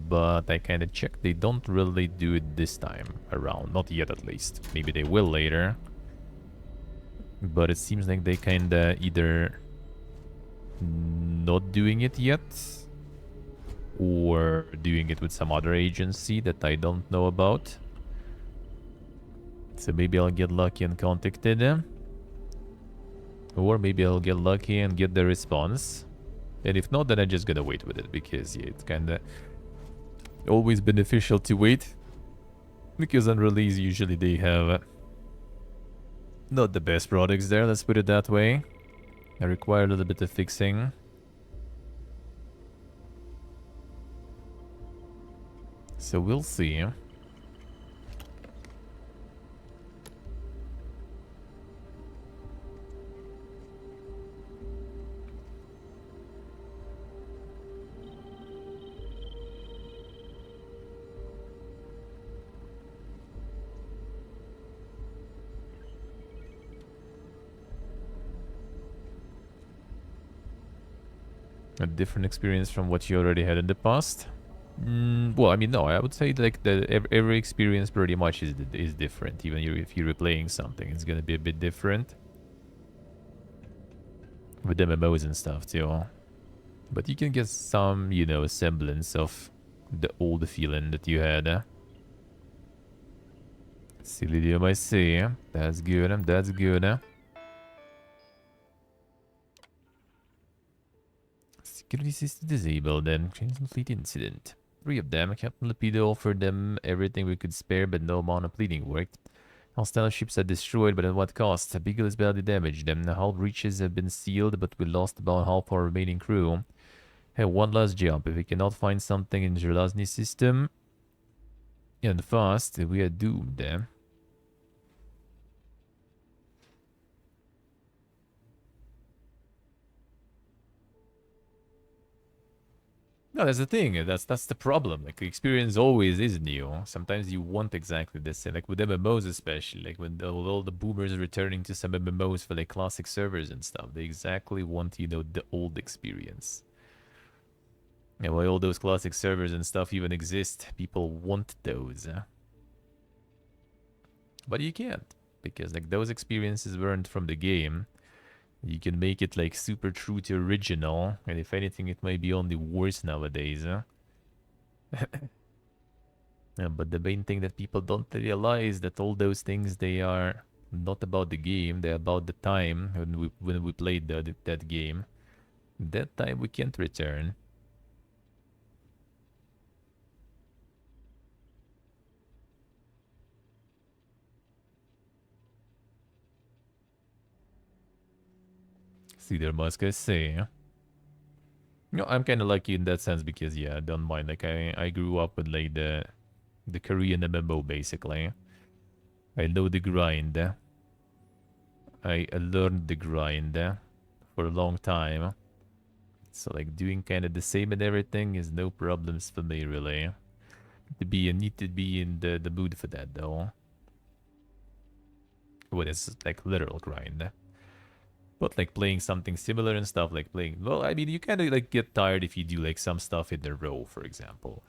but I kind of checked. They don't really do it this time around, not yet at least. Maybe they will later, but it seems like they kind of either not doing it yet, or doing it with some other agency that I don't know about. So maybe I'll get lucky and contacted them. Or maybe I'll get lucky and get the response. And if not, then I'm just gonna wait with it. Because yeah, it's kinda always beneficial to wait. Because on release, usually they have not the best products there, let's put it that way. They require a little bit of fixing. So we'll see. A different experience from what you already had in the past? Well, I mean, no, I would say like every experience pretty much is different. Even if you're replaying something, it's gonna be a bit different. With MMOs and stuff too. But you can get some, you know, semblance of the old feeling that you had. Cilidium, I see. That's good, that's good. Security system disabled then. Crimson Fleet incident. 3 of them. Captain Lapido offered them everything we could spare, but no amount of pleading worked. Hostile ships are destroyed, but at what cost? Beagle is badly damaged. The hull breaches have been sealed, but we lost about half our remaining crew. Hey, one last job. If we cannot find something in Jelazny's system, and fast, we are doomed. No, that's the thing. That's the problem. Like, the experience always is new. Sometimes you want exactly this. Like with MMOs especially, like when all the boomers are returning to some MMOs for like classic servers and stuff, they exactly want, you know, the old experience. And why all those classic servers and stuff even exist, people want those. But you can't, because like those experiences weren't from the game. You can make it like super true to original, and if anything, it might be only worse nowadays. Yeah, but the main thing that people don't realize that all those things, they are not about the game, they're about the time when we played that game. That time we can't return. See there, Musk, I say. No, I'm kind of lucky in that sense because, yeah, I don't mind. Like, I grew up with, like, the Korean MMO, basically. I know the grind. I learned the grind for a long time. So, like, doing kind of the same and everything is no problems for me, really. Need to be in the mood for that, though. When it's, like, literal grind. But like playing something similar and stuff, like playing, well, I mean, you kind of like get tired if you do like some stuff in a row, for example.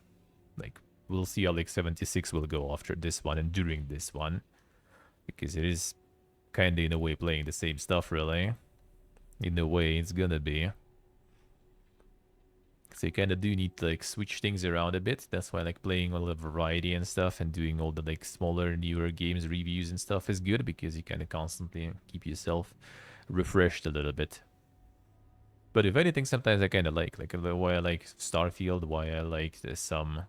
Like, we'll see how like 76 will go after this one and during this one. Because it is kind of in a way playing the same stuff, really. In a way, it's gonna be. So you kind of do need to like switch things around a bit. That's why like playing all the variety and stuff and doing all the like smaller, newer games, reviews and stuff is good because you kind of constantly keep yourself refreshed a little bit. But if anything, sometimes I kind of like why I like Starfield, why I like some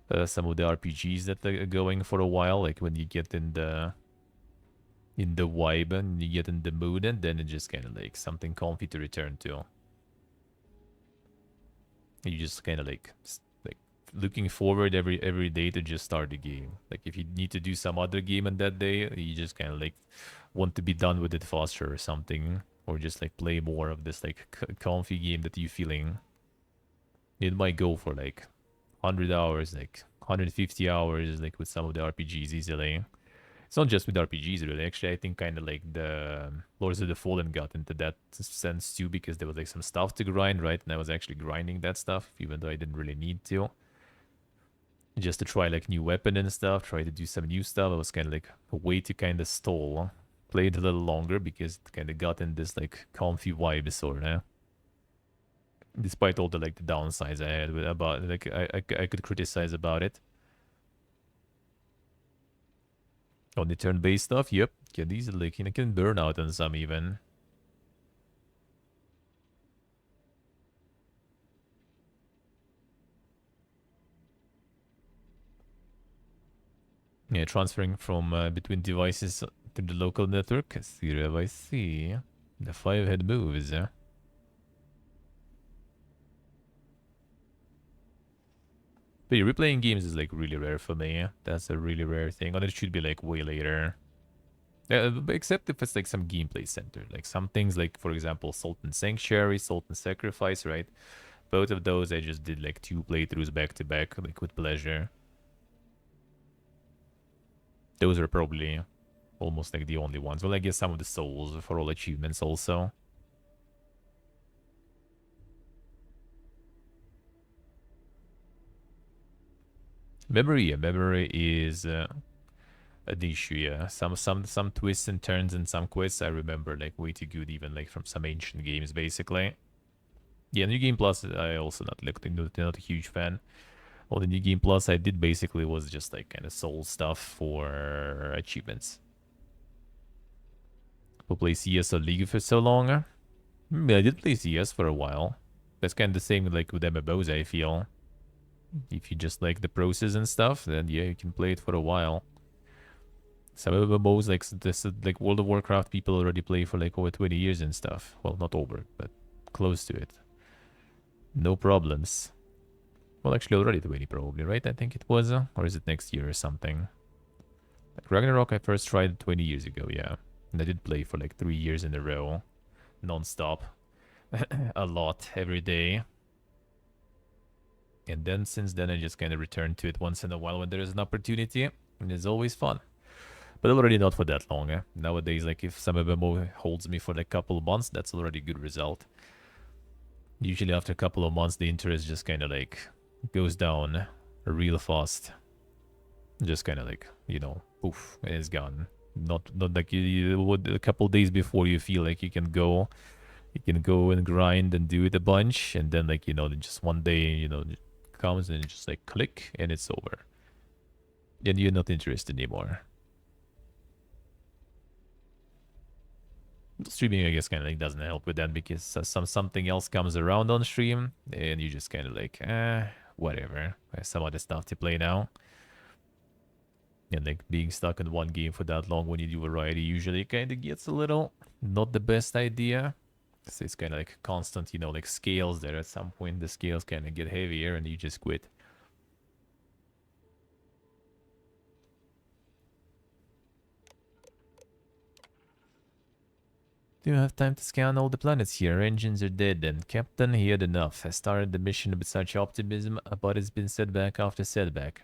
of the RPGs that are going for a while, like when you get in the vibe and you get in the mood, and then it's just kind of like something comfy to return to. You just kind of like looking forward every day to just start the game. Like if you need to do some other game on that day, you just kind of like want to be done with it faster or something, or just like play more of this like comfy game that you're feeling. It might go for like 100 hours, like 150 hours, like with some of the RPGs easily. It's not just with RPGs really. Actually, I think kind of like the Lords of the Fallen got into that sense too, because there was like some stuff to grind, right? And I was actually grinding that stuff, even though I didn't really need to. Just to try like new weapon and stuff, try to do some new stuff. It was kind of like a way to kind of stall, play it a little longer because it kind of got in this like comfy vibe sort of. Despite all the like the downsides I had with about like I could criticize about it. On the turn-based stuff, yep, can easily like, can burn out on some even. Yeah, transferring from between devices to the local network. I see. The 5-head moves. But yeah, replaying games is like really rare for me. That's a really rare thing. And it should be like way later. Except if it's like some gameplay center. Like some things like, for example, Salt and Sanctuary, Salt and Sacrifice, right? Both of those I just did like 2 playthroughs back to back, like with pleasure. Those are probably almost like the only ones. Well, I guess some of the souls for all achievements also. Memory, yeah, memory is an issue, yeah. Some twists and turns and some quests I remember like way too good, even like from some ancient games, basically. Yeah, New Game Plus, I also not a huge fan. All the New Game Plus I did basically was just like kind of soul stuff for achievements. People play CS or League for so long. I did play CS for a while. That's kind of the same like with MMOs, I feel. If you just like the process and stuff, then yeah, you can play it for a while. Some MMOs like this, like World of Warcraft, people already play for like over 20 years and stuff. Well, not over, but close to it. No problems. Well, actually, already 20 probably, right? I think it was, or is it next year or something? Like Ragnarok, I first tried 20 years ago, yeah, and I did play for like 3 years in a row, non-stop, a lot every day. And then since then, I just kind of return to it once in a while when there is an opportunity, and it's always fun. But already not for that long. Nowadays, like if some MMO holds me for like a couple of months, that's already a good result. Usually after a couple of months, the interest just kind of like goes down real fast. Just kind of like, you know, poof, it's gone. Not like you would a couple of days before you feel like you can go and grind and do it a bunch, and then like, you know, just one day, you know, it comes and just like click and it's over. And you're not interested anymore. Streaming, I guess, kind of like doesn't help with that because something else comes around on stream and you just kind of like, whatever. I have some other stuff to play now. And like being stuck in one game for that long when you do variety usually kind of gets a little not the best idea. So it's kind of like constant, you know, like scales there. At some point the scales kind of get heavier and you just quit. Do you have time to scan all the planets here? Engines are dead, and Captain, he had enough. I started the mission with such optimism, but it's been setback after setback.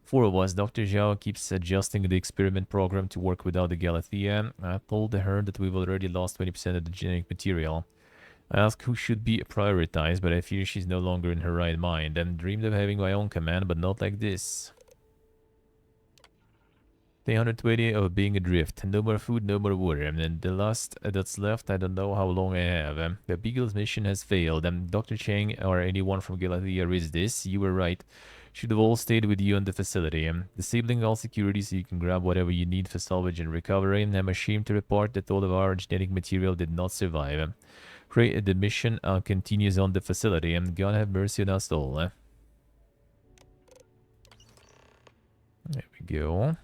4 of us, Dr. Zhao keeps adjusting the experiment program to work without the Galathea. I told her that we've already lost 20% of the genetic material. I asked who should be prioritized, but I fear she's no longer in her right mind. I dreamed of having my own command, but not like this. 320 of being adrift. No more food, no more water. And the last that's left, I don't know how long I have. The Beagle's mission has failed. Dr. Chang or anyone from Galathea is this. You were right. Should have all stayed with you in the facility. Disabling all security so you can grab whatever you need for salvage and recovery. I'm ashamed to report that all of our genetic material did not survive. Pray the mission continues on the facility. God have mercy on us all. There we go.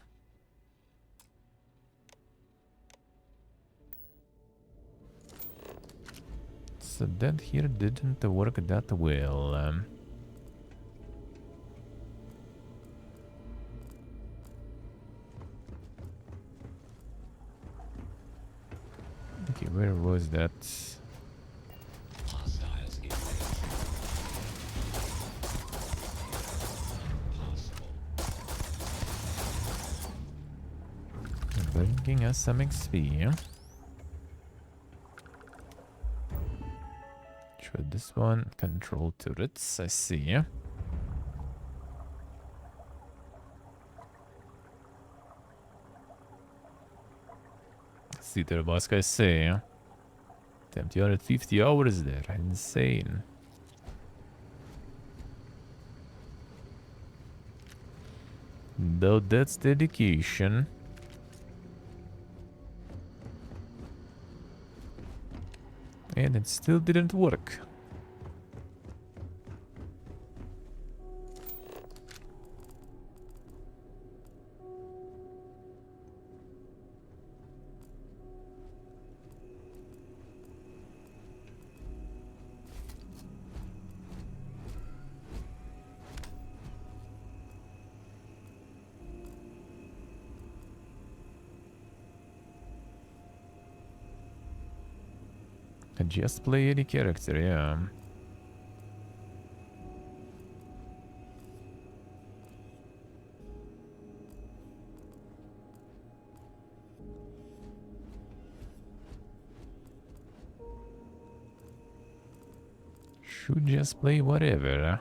So that here didn't work that well. Okay, where was that? Hostiles in Bringing us some XP. Try this one. Control turrets, I see. See there, boss, I say. Damn, 250 hours there. Insane. Though that's dedication. And it still didn't work. Just play any character, yeah. Should just play whatever.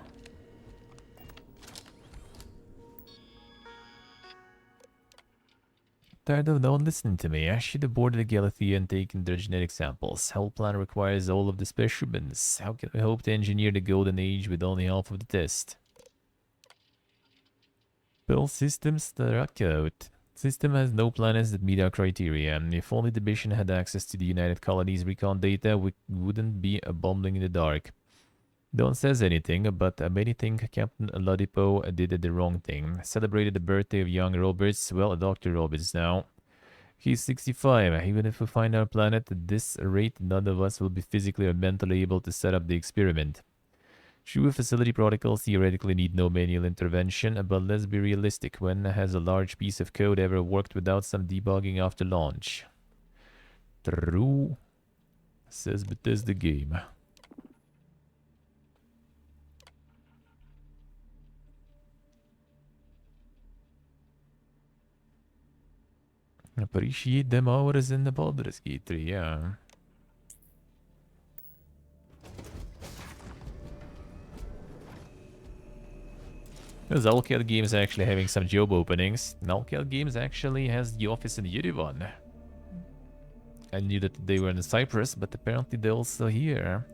Tired of no one listening to me. I should have boarded Galathea and taken their genetic samples. Whole plan requires all of the specimens. How can I hope to engineer the golden age with only half of the test? Build systems struck out. System has no planets that meet our criteria. If only the mission had access to the United Colonies recon data, we wouldn't be bumbling in the dark. No one says anything, but many think Captain Lodipo did the wrong thing. Celebrated the birthday of young Roberts, well, Dr. Roberts now. He's 65. Even if we find our planet at this rate, none of us will be physically or mentally able to set up the experiment. True, facility protocols theoretically need no manual intervention, but let's be realistic. When has a large piece of code ever worked without some debugging after launch? True. Says Bethesda game. Appreciate them hours in the Baldur's Gate 3, yeah. Zalcal Games actually having some job openings. Zalcal Games actually has the office in Yerevan. I knew that they were in Cyprus, but apparently they're also here.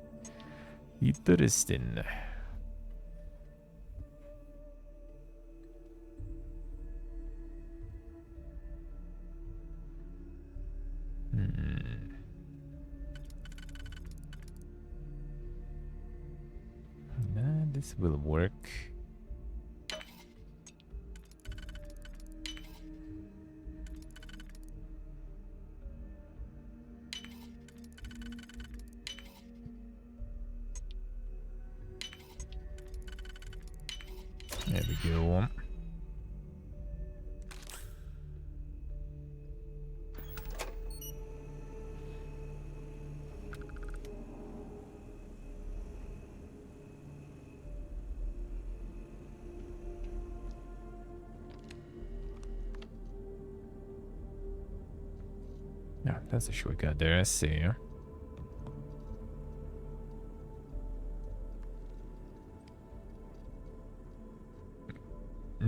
Interesting. This will work. There we go. Yeah, that's a shortcut there, I see.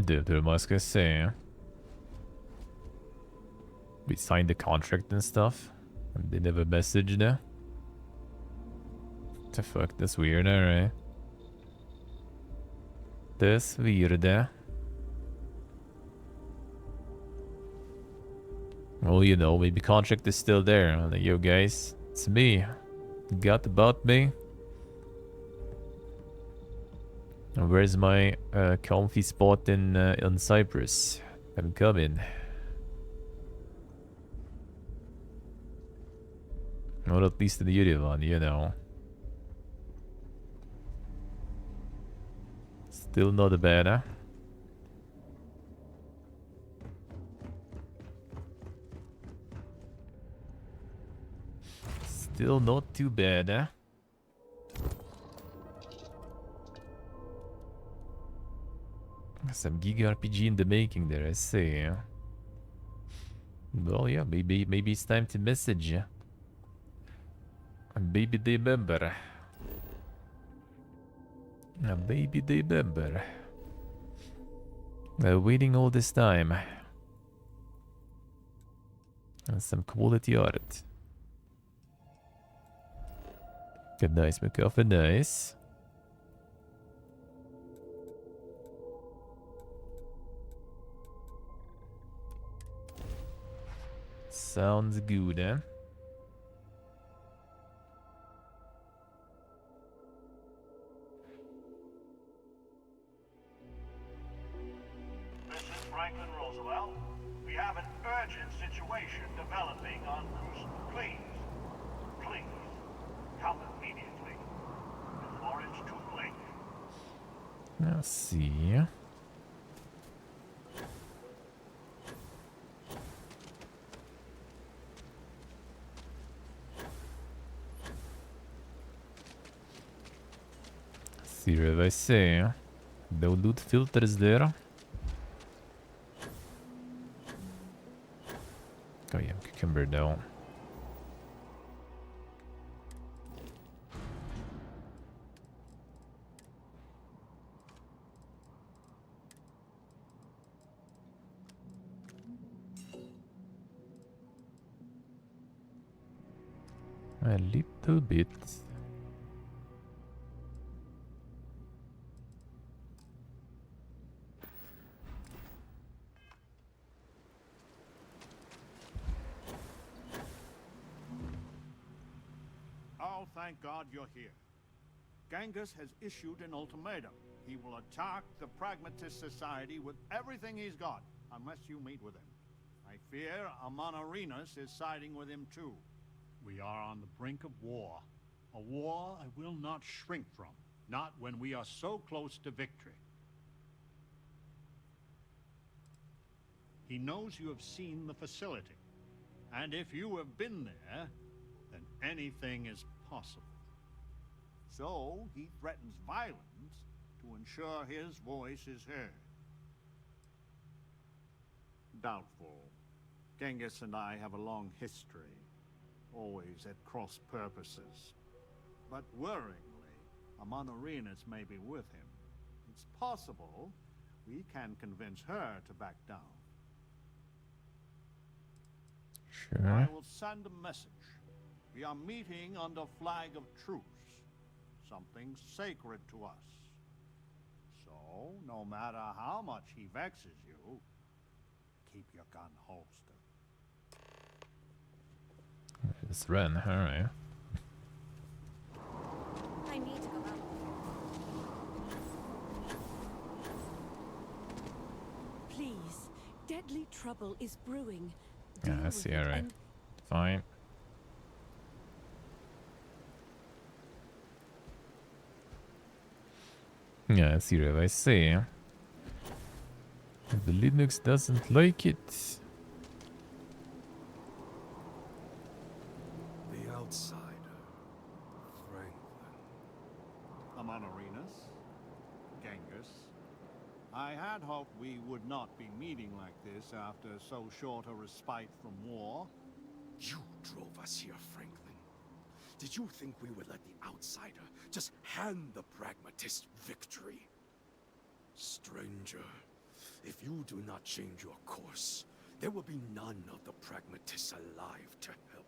The must I say. We signed the contract and stuff, and they never messaged there. The fuck, that's weird, alright. That's weird. Well, you know, maybe contract is still there. Like, yo guys, it's me. Got about me. Where's my comfy spot in Cyprus? I'm coming. Or at least in the Yerevan, you know. Still not bad, huh? Still not too bad, huh? Some Giga RPG in the making there, I see. Well, yeah, maybe it's time to message. Maybe they remember. Maybe they remember. Waiting all this time. And some quality art. Good, nice, McCuffin, nice. Sounds good, eh? This is Franklin Roosevelt. We have an urgent situation developing on Crucible. Please, come immediately, before it's too late. Let's see. See what I say. No loot filters there. Oh yeah, cucumber though. A little bit. Oh, thank God you're here. Genghis has issued an ultimatum. He will attack the Pragmatist Society with everything he's got, unless you meet with him. I fear Amon Arenas is siding with him too. We are on the brink of war. A war I will not shrink from. Not when we are so close to victory. He knows you have seen the facility. And if you have been there, then anything is possible. So, he threatens violence to ensure his voice is heard. Doubtful. Genghis and I have a long history, always at cross purposes. But worryingly, Amon Arenas may be with him. It's possible we can convince her to back down. Sure. I will send a message. We are meeting under flag of truce. Something sacred to us. So, no matter how much he vexes you, keep your gun holstered. Just run, alright. I need to go out. Please, deadly trouble is brewing. Yeah, Deal I with see, it alright. and Fine. Yeah, I see, Rev, I see. If the Linux doesn't like it. The outsider. Franklin. Amon Arenas, Genghis. I had hoped we would not be meeting like this after so short a respite from war. You drove us here, Franklin. Did you think we would let the outsider just hand the pragmatist victory? Stranger, if you do not change your course, there will be none of the pragmatists alive to help.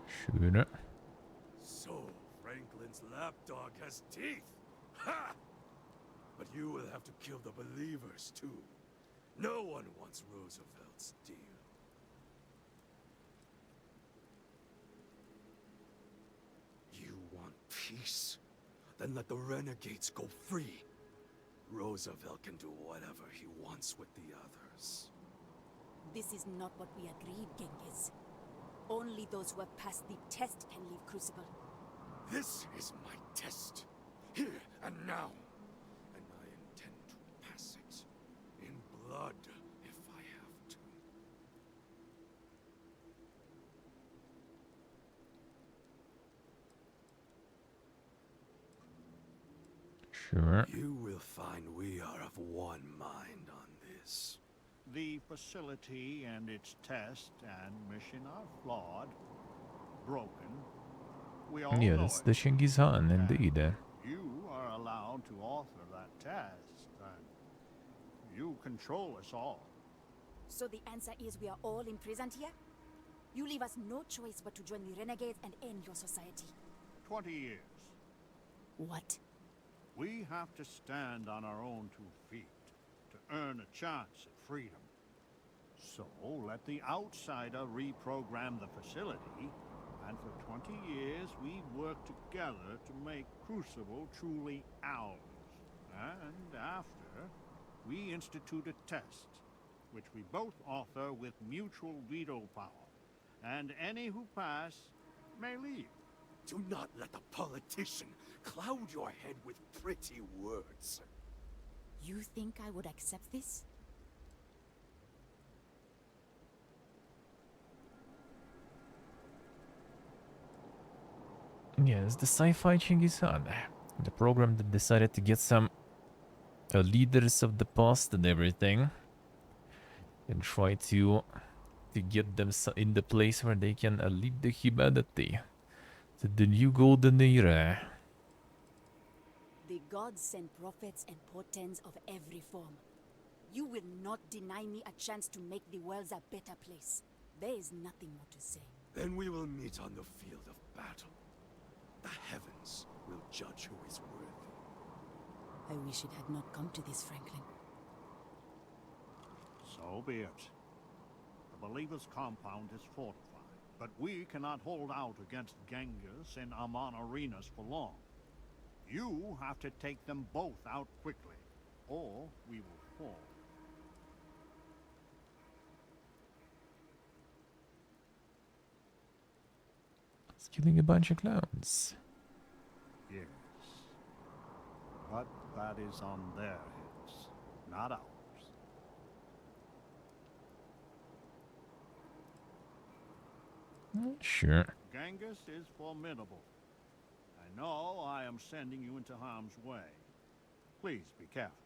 Sure. So, Franklin's lapdog has teeth! Ha! But you will have to kill the believers, too. No one wants Roosevelt's deal. You want peace? Then let the renegades go free. Roosevelt can do whatever he wants with the others. this is not what we agreed, Genghis. Only those who have passed the test can leave Crucible. This is my test. Here and now. And I intend to pass it. In blood, if I have to. Sure. You will find we are of one mind on this. The facility and its test and mission are flawed, broken. We all Yeah, know that's it. the Genghis Khan, And indeed. you are allowed to author that test, and you control us all. So the answer is we are all imprisoned here? You leave us no choice but to join the renegades and end your society. 20 years. What? We have to stand on our own 2 feet to earn a chance at freedom. So let the outsider reprogram the facility, and for 20 years we've worked together to make Crucible truly ours. And after, we institute a test, which we both author with mutual veto power. And any who pass may leave. Do not let the politician cloud your head with pretty words. You think I would accept this? Yes, the sci-fi Genghis Khan. The program that decided to get some leaders of the past and everything. And try to get them in the place where they can lead the humanity to the new golden era. The gods send prophets and portents of every form. You will not deny me a chance to make the world a better place. There is nothing more to say. Then we will meet on the field of battle. The heavens will judge who is worthy. I wish it had not come to this, Franklin. So be it. The Believer's compound is fortified, but we cannot hold out against Genghis and Amon Arenas for long. You have to take them both out quickly, or we will fall. It's killing a bunch of clowns. Yes. But that is on their heads, not ours. Sure. Genghis is formidable. I know I am sending you into harm's way. Please be careful.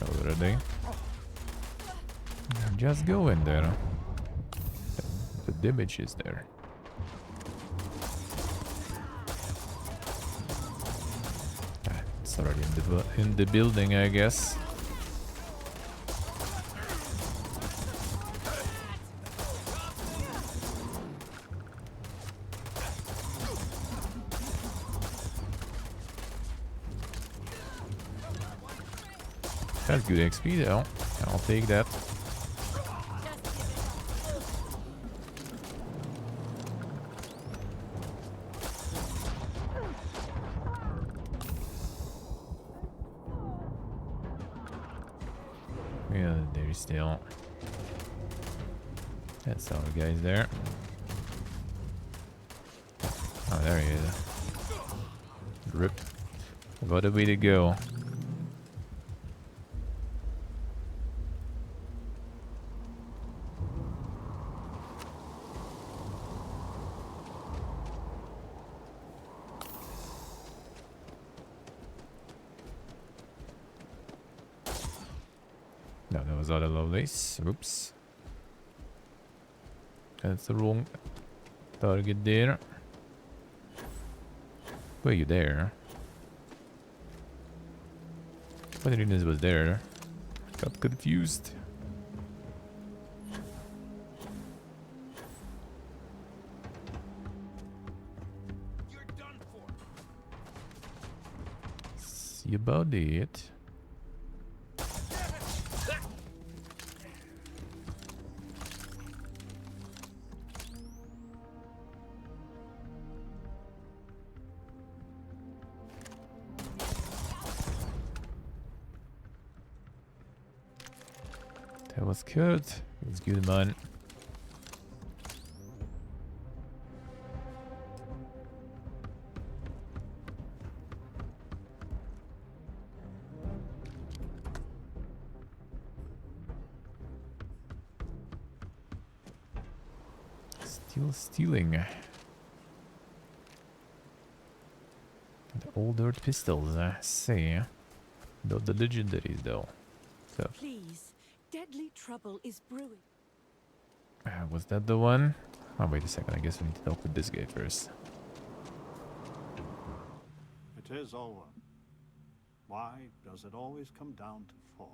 Already. Just go in there. The damage is there. It's already in the building, I guess. That's good XP though. I'll take that. Yeah, there's still. That's all the guys there. Oh, there he is. Rip. What a way to go. No, that was other lovelace. Oops. That's the wrong target there. Were you there? What Arenas was there? Got confused. You're done for. See about it. That was good. It was good, man. Still stealing. The old dirt pistols, I see. Not the legendaries, though. So. Please, deadly trouble is brewing. Was that the one? Oh, wait a second. I guess we need to talk with this guy first. It is over. Why does it always come down to force?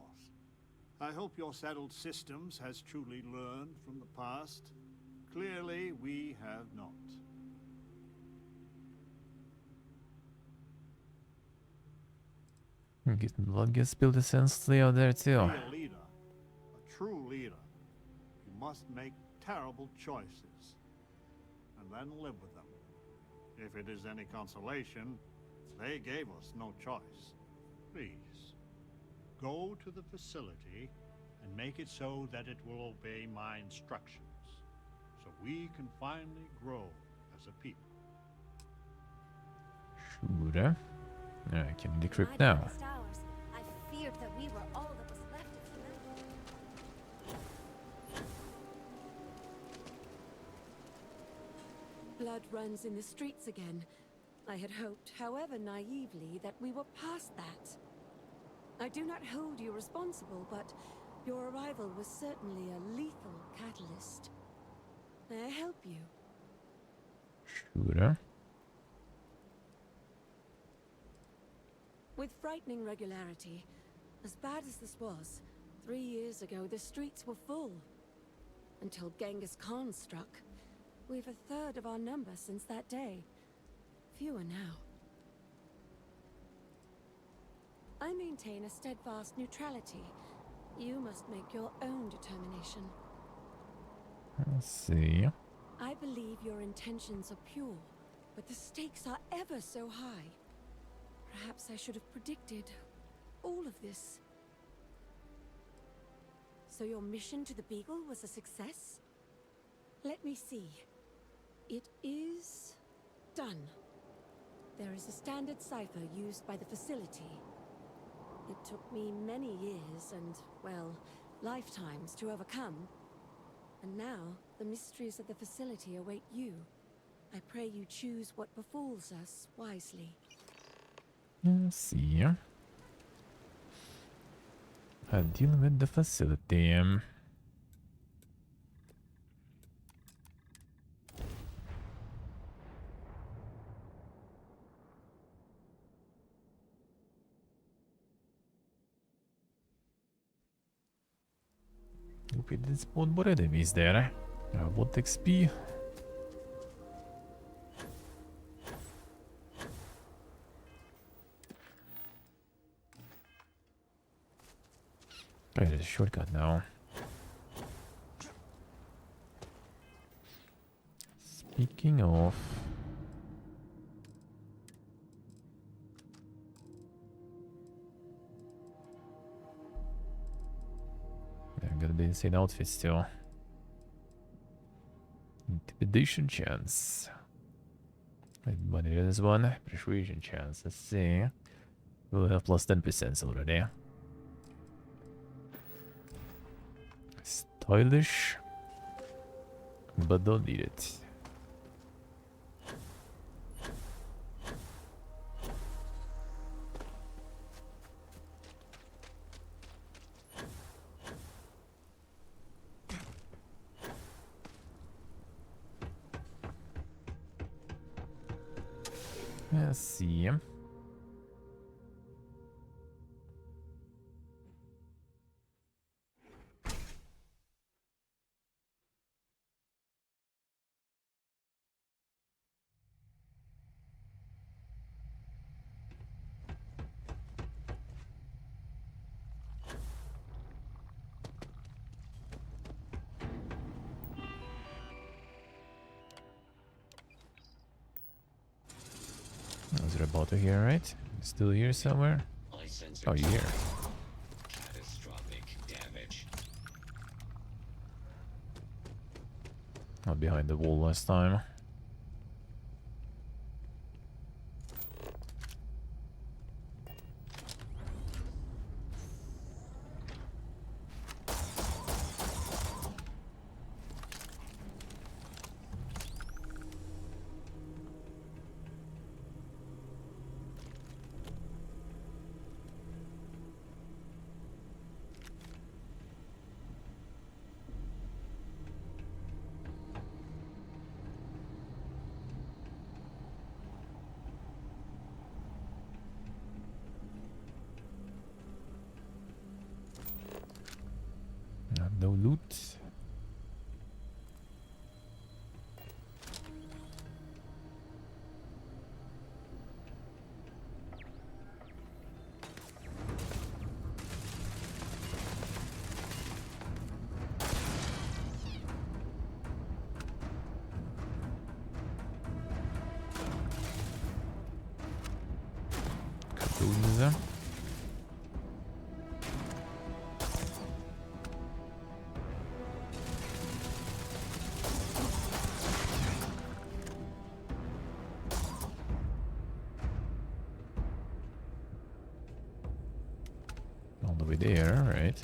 I hope your settled systems has truly learned from the past. Clearly, we have not. Get blood gets spilled essentially out there too. Be a leader, a true leader. You must make terrible choices, and then live with them. If it is any consolation, they gave us no choice. Please, go to the facility and make it so that it will obey my instructions, so we can finally grow as a people. Sure. I can decrypt now. I feared that we were all that was left of humanity. Blood runs in the streets again. I had hoped, however naively, that we were past that. I do not hold you responsible, but your arrival was certainly a lethal catalyst. May I help you? Sure. With frightening regularity, as bad as this was, 3 years ago the streets were full. Until Genghis Khan struck. We've a third of our number since that day. Fewer now. I maintain a steadfast neutrality. You must make your own determination. Let's see. I believe your intentions are pure, but the stakes are ever so high. Perhaps I should have predicted all of this. So your mission to the Beagle was a success? Let me see. It is done. There is a standard cipher used by the facility. It took me many years and, well, lifetimes to overcome. And now, the mysteries of the facility await you. I pray you choose what befalls us wisely. Let's see. Deal with the facility. We did spawn more enemies there. What XP? Okay, there's a shortcut now. Speaking of... I'm gonna be insane outfit still. Intimidation chance. Money this one. Persuasion chance. Let's see. We'll have plus 10% already. Stylish. But don't need it. Let's see. Is it about to here, right? Still here somewhere? Oh, you're here. Catastrophic damage. Not behind the wall last time. No loot. Cartoons. All the way there, right?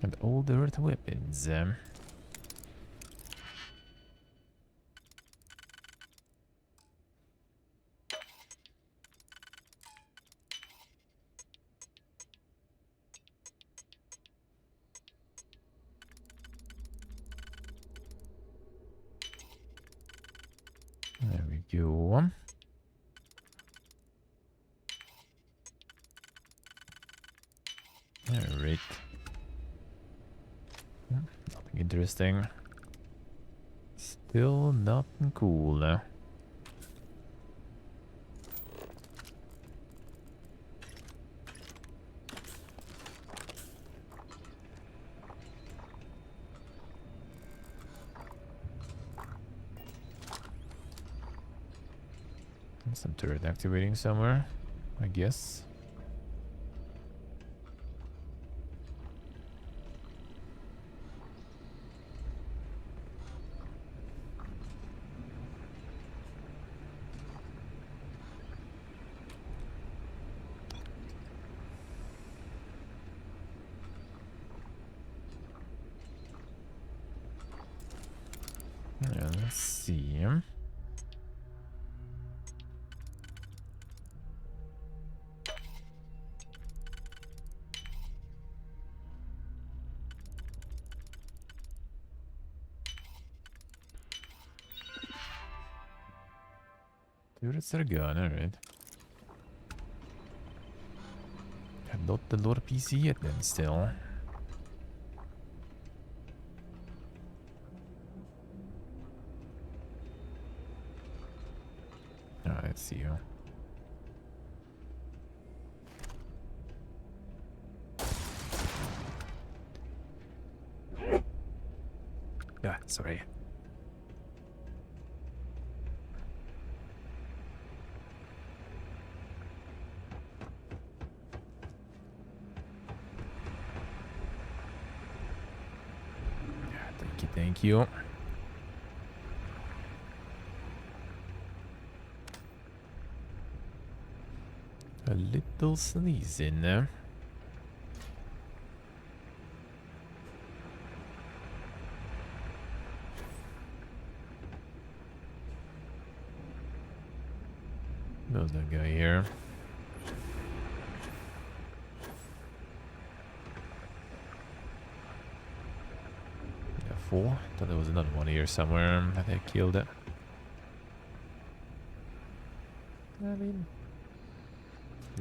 And all the earth weapons. go. Alright. Nothing interesting. Still nothing cool. Some turret activating somewhere, I guess. Yeah, let's see. Turrets are gone, alright. Not the Lord PC yet then still. Alright, let's see you. Yeah, sorry. Thank you. A little sneeze in there. There's that guy here. Four. Thought there was another one here somewhere that I killed it. I mean,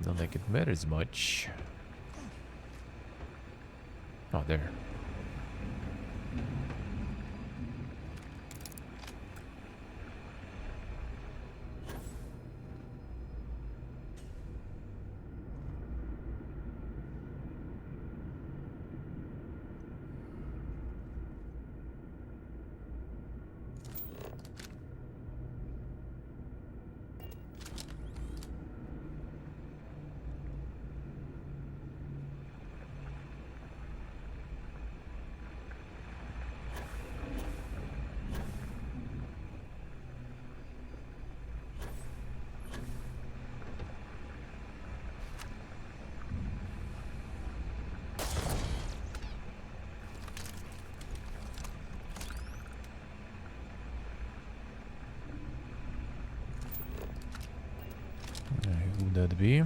don't think it matters much. Oh, there. Who would that be?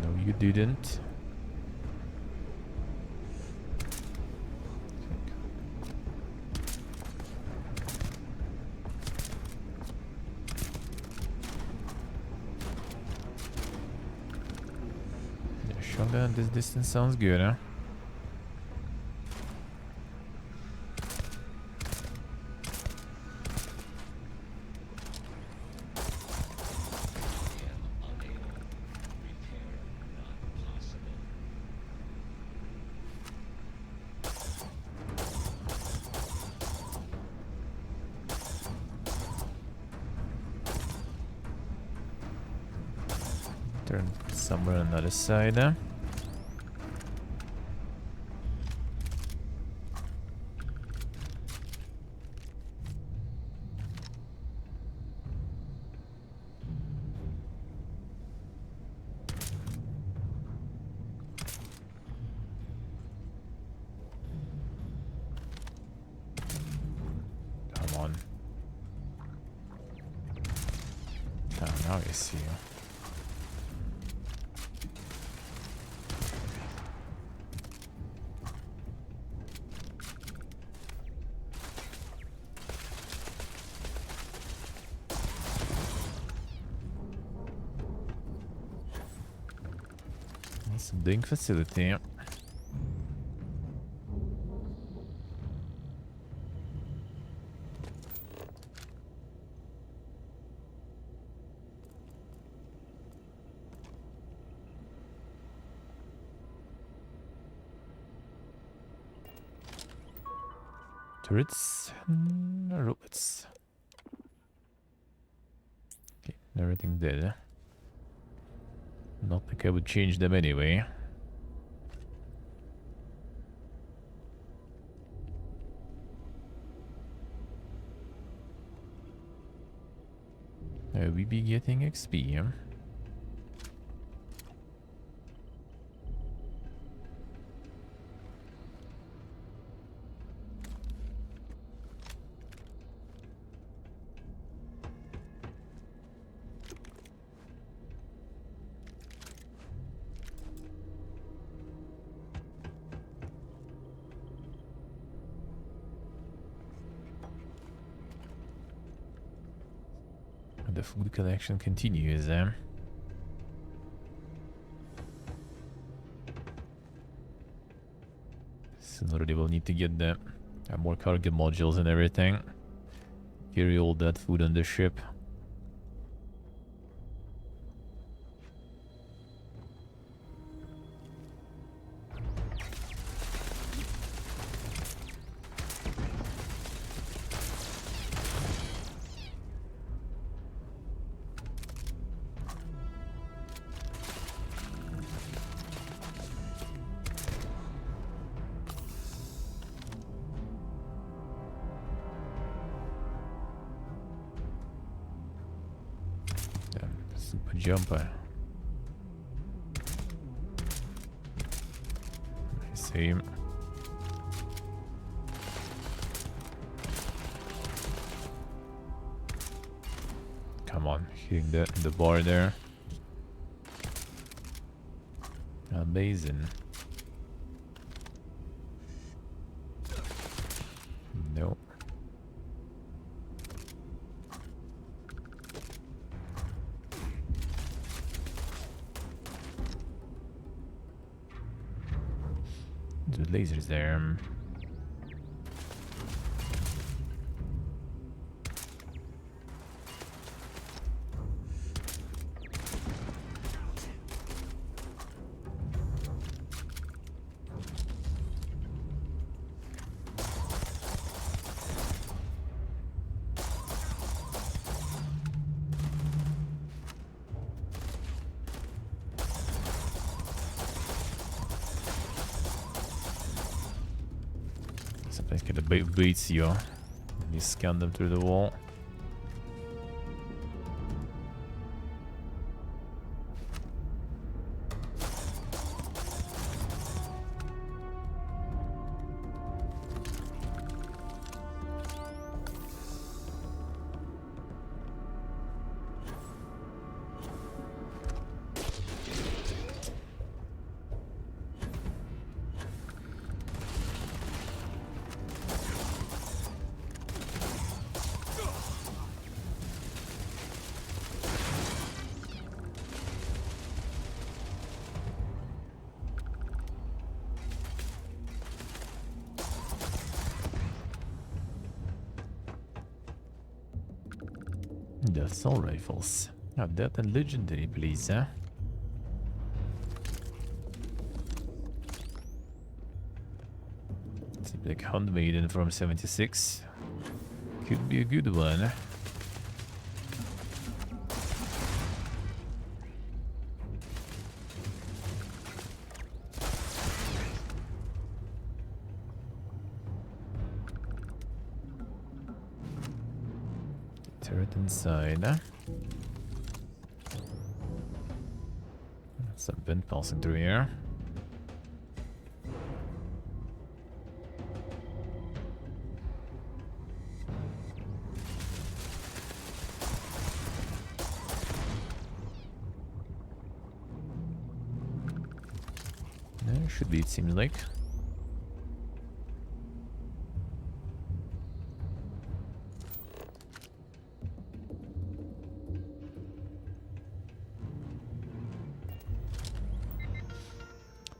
No, you didn't. Shotgun this distance sounds good, huh? Turn somewhere on the other side, huh? I see. That's a big facility. Turrets and robots. Okay, everything dead. Not like I would change them anyway. We be getting XP. The food collection continues. So already we'll need to get the more cargo modules and everything. Carry all that food on the ship. Super jumper. I see him. Come on, hitting the bar there. Amazing. Nope. The lasers there. Sometimes kind of beats you. You scan them through the wall. The assault rifles. Now that and legendary, please, huh? Seems like Handmaiden from 76. Could be a good one. Turret inside. Some vent passing through here. Should be, it seems like.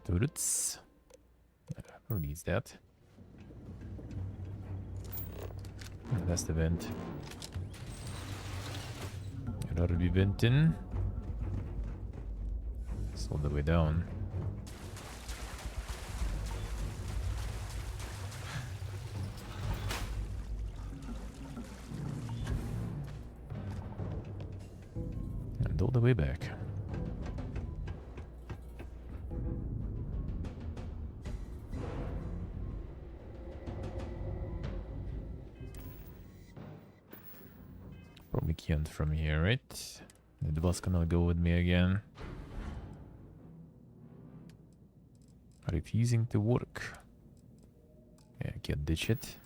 Turrets. Who needs that? That's the vent. Another be venting. It's all the way down. And all the way back. Probably can't from here, right? The boss cannot go with me again. Refusing to work. Yeah, I can't ditch it.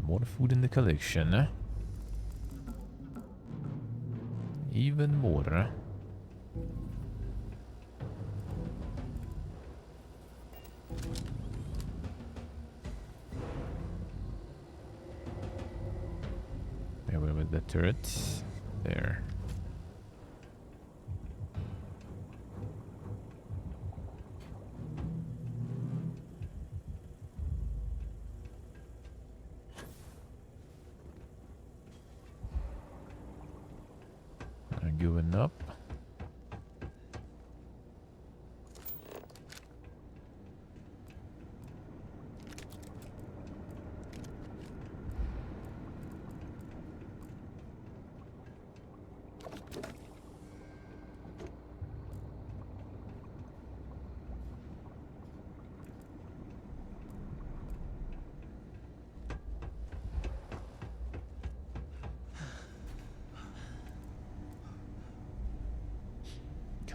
More food in the collection. Even more. Yeah, where was the turret? There. Going up.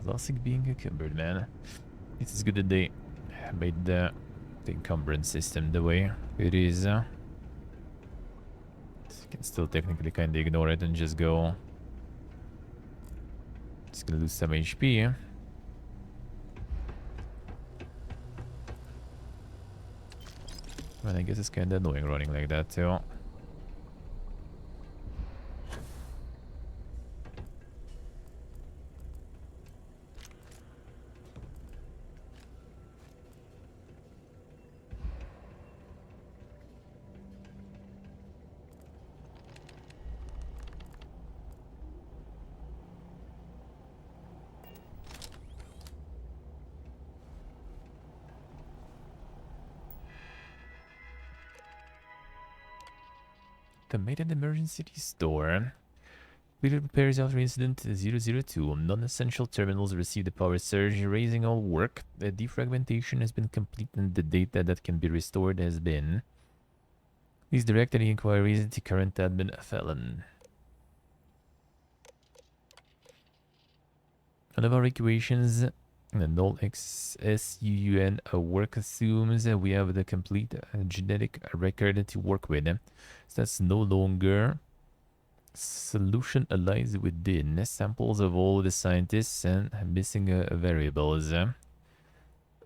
Classic being encumbered, man. It is good that they made the encumbrance system the way it is. You can still technically kind of ignore it and just go. Just gonna lose some HP. Well, I guess it's kind of annoying running like that too. Automated emergency store. Completed repairs after incident 002. Non-essential terminals received a power surge, raising all work. The defragmentation has been completed and the data that can be restored has been. Please direct any inquiries to current admin Felon. One of our equations, the null XSUUN work assumes we have the complete genetic record to work with. So that's no longer solution lies within samples of all the scientists and missing variables.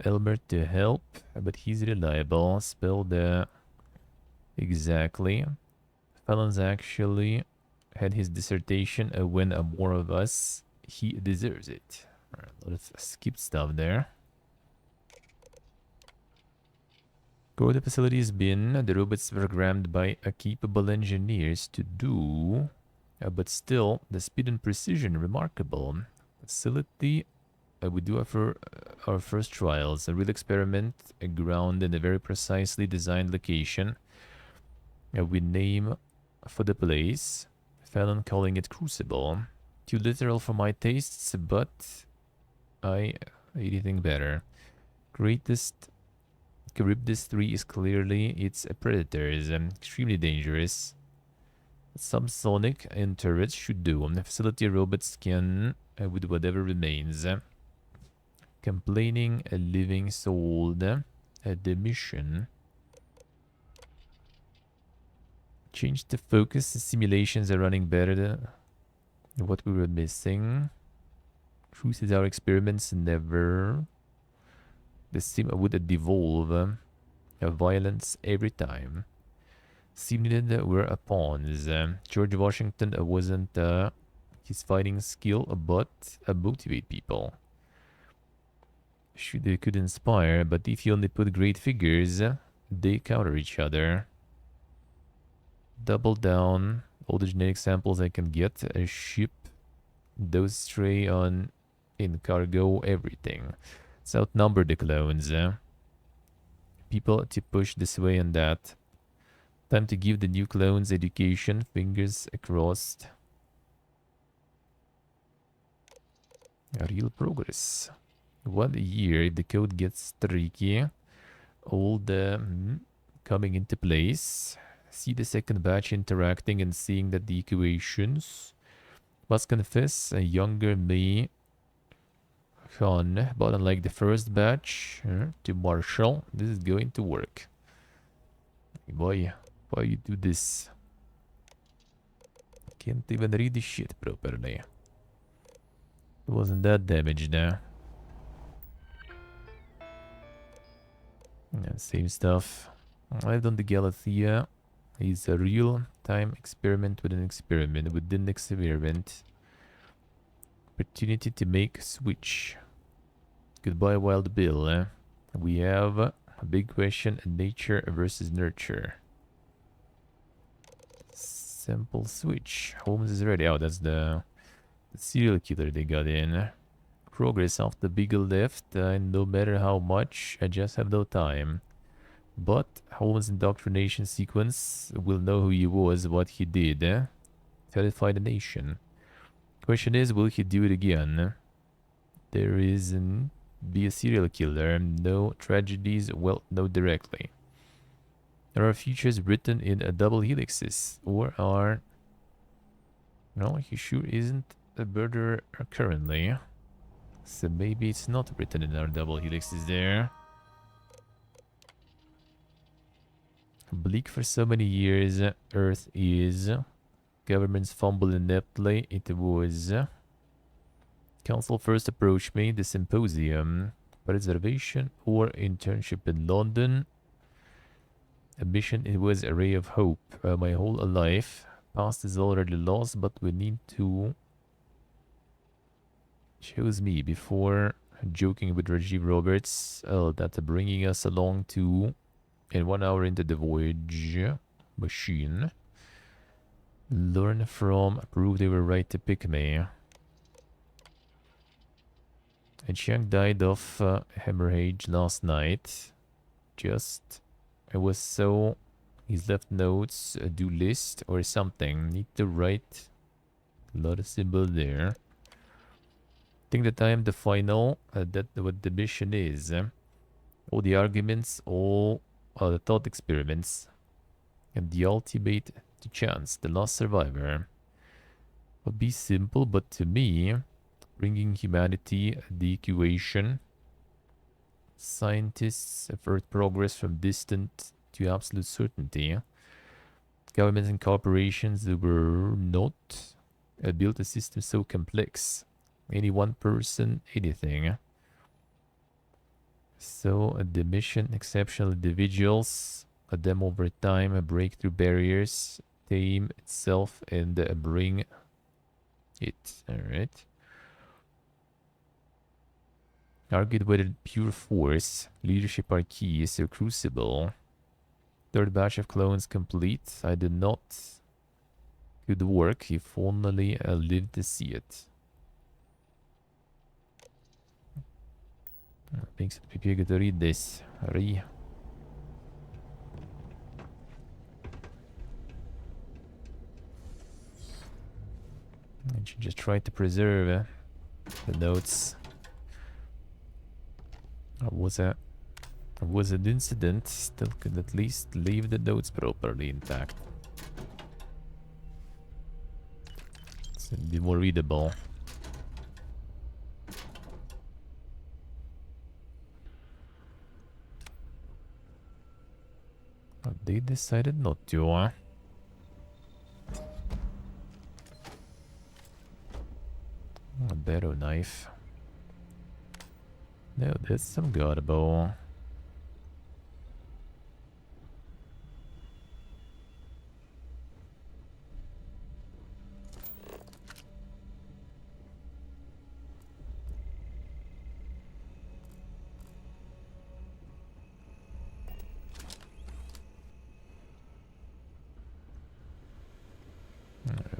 Elmer to help, but he's reliable. Spelled exactly. Fallon's actually had his dissertation when more of us. He deserves it. Alright, let's skip stuff there. Core the facility has been. The robots programmed by capable engineers to do. But still, the speed and precision remarkable. Facility, we do offer our first trials. A real experiment, a ground in a very precisely designed location. We name for the place. Fallon calling it Crucible. Too literal for my tastes, but I anything better. Greatest Charybdis 3 is clearly its predators, extremely dangerous. Subsonic and turrets should do. The facility robots can with whatever remains. Complaining a living soul. The mission. Change the focus. The simulations are running better than what we were missing. Truth is our experiments never. The sim would devolve. Violence every time. Simulated were pawns. George Washington wasn't his fighting skill, but motivate people. They could inspire, but if you only put great figures, they counter each other. Double down. All the genetic samples I can get. Ship those stray on in cargo, everything. Let's outnumber the clones. People to push this way and that. Time to give the new clones education. Fingers crossed. Real progress. 1 year if the code gets tricky. All the coming into place. See the second batch interacting and seeing that the equations. Must confess, a younger me. But unlike the first batch, to Marshall, this is going to work. Boy, why you do this? Can't even read the shit properly. It wasn't that damaged there. Yeah, same stuff. I've done the Galathea. It's a real-time experiment with an experiment within the experiment. Opportunity to make switch. Goodbye, Wild Bill. We have a big question: nature versus nurture. Simple switch. Holmes is ready. Oh, that's the serial killer they got in. Progress off the big left. No matter how much, I just have no time. But Holmes' indoctrination sequence will know who he was, what he did. Terrify the nation. Question is, will he do it again? There is be a serial killer. No tragedies. Well, no directly. There are futures written in a double helixes, or are... No, he sure isn't a murderer currently. So maybe it's not written in our double helixes there. Bleak for so many years, Earth is. Governments fumble ineptly, it was. Council first approached me, the symposium. Preservation or internship in London. A mission, it was a ray of hope. My whole life. Past is already lost, but we need to... Chose me before joking with Rajiv Roberts. That bringing us along to... In 1 hour into the voyage machine. Learn from, prove they were right to pick me. And Chiang died of hemorrhage last night. Just, it was so, he's left notes, a do list or something. Need to write a lot of symbol there. Think that I am the final, that what the mission is. All the arguments, all the thought experiments. And the ultimate chance, the last survivor. Would be simple, but to me, bringing humanity the equation. Scientists avert progress from distant to absolute certainty. Governments and corporations that were not built a system so complex. Any one person, anything. So the mission, exceptional individuals, a them over time, break through barriers, tame itself, and bring it. Alright. Argued whether pure force, leadership are key, so Crucible. Third batch of clones complete. I did not. Good work, if only I lived to see it. Thanks for people to read this. Hurry. I should just try to preserve the notes. What was that? There was an incident, still could at least leave the notes properly intact. So it'd be more readable. But they decided not to, huh? A barrow knife. No, there's some gutable.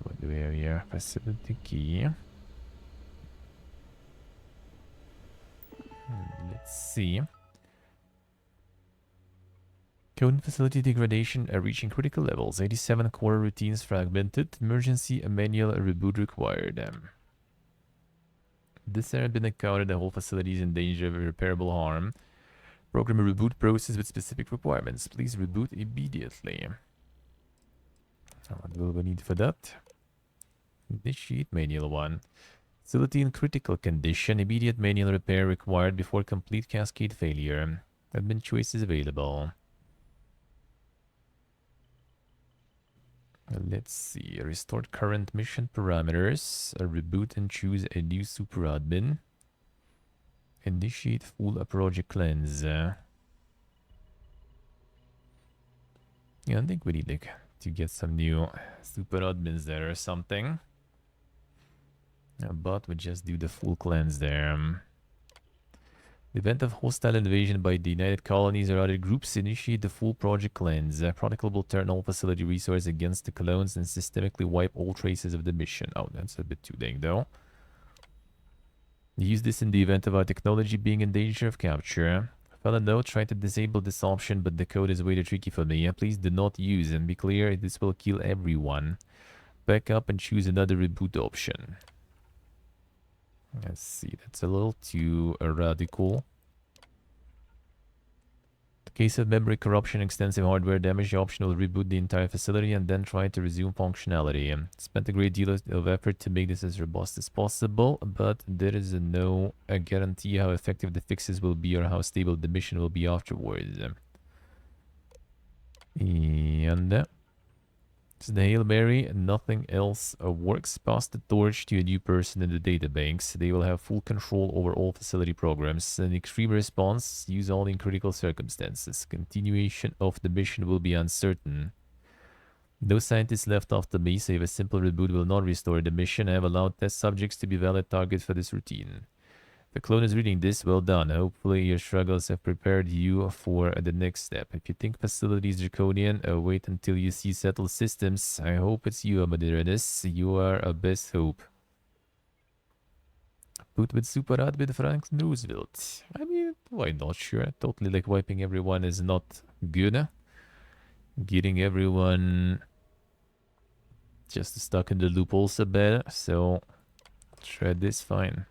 What do we have here? Facility key. Let's see. Code facility degradation are reaching critical levels. 87 core routines fragmented. Emergency and manual reboot required. This had been encountered. The whole facility is in danger of irreparable harm. Program a reboot process with specific requirements. Please reboot immediately. What will we need for that? Initiate manual 1. Facility in critical condition. Immediate manual repair required before complete cascade failure. Admin choices available. Let's see. Restore current mission parameters. Reboot and choose a new super admin. Initiate full project cleanse. Yeah, I think we need like to get some new super admins there or something. But we just do the full cleanse there. The event of hostile invasion by the United Colonies or other groups, initiate the full project cleanse. Protocol will turn all facility resources against the clones and systemically wipe all traces of the mission. Oh, that's a bit too dang though. Use this in the event of our technology being in danger of capture. Found a note, try to disable this option, but the code is way too tricky for me. Please do not use, and be clear, this will kill everyone. Back up and choose another reboot option. Let's see, that's a little too radical. In case of memory corruption, extensive hardware damage, the option will reboot the entire facility and then try to resume functionality. Spent a great deal of effort to make this as robust as possible, but there is no guarantee how effective the fixes will be or how stable the mission will be afterwards. And it's the Hail Mary, nothing else works. Pass the torch to a new person in the databanks. They will have full control over all facility programs. An extreme response, use only in critical circumstances. Continuation of the mission will be uncertain. No scientists left after me, save a simple reboot will not restore the mission. I have allowed test subjects to be valid targets for this routine. The clone is reading this, well done. Hopefully your struggles have prepared you for the next step. If you think facility is draconian, wait until you see settled systems. I hope it's you, Amadeus. You are our best hope. Put with super admin Franklin Roosevelt. I mean, why not? Sure. Totally like wiping everyone is not good. Getting everyone just stuck in the loop also better. So try this, fine.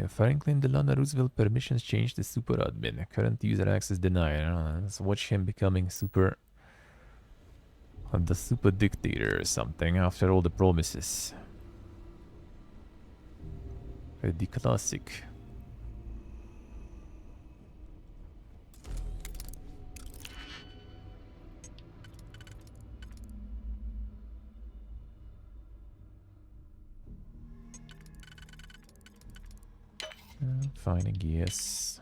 Franklin Delano Roosevelt permissions changed to super admin. Current user access denied. Let's watch him becoming super... the super dictator or something after all the promises. The classic. Fine, I guess.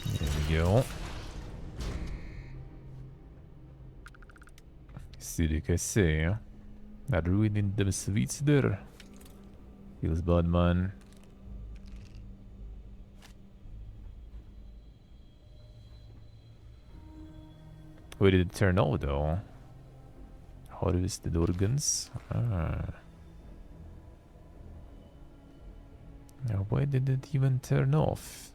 There we go. See what I say. Not ruining them sweets there. Feels bad, man. Where did it turn off though? Harvested organs? Ah. Now why did it even turn off?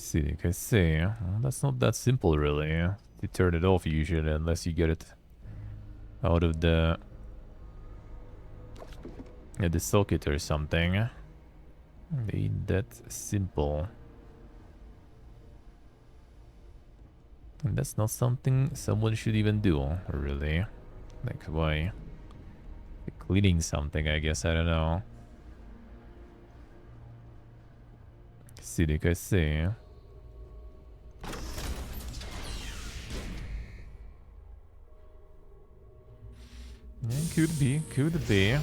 See, I see. Well, that's not that simple, really. You turn it off usually, unless you get it out of the socket or something. It ain't that simple. And that's not something someone should even do, really. Like, why? Cleaning something, I guess, I don't know. Acidic, I see. Yeah, could be, could be.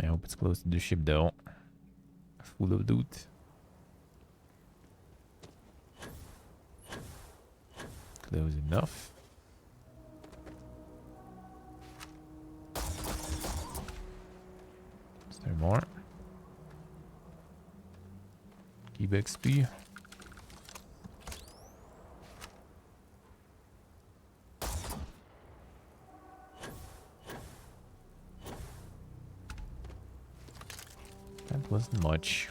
I hope it's close to the ship, though. Full of loot. Close enough. Is there more? Keep XP. That wasn't much.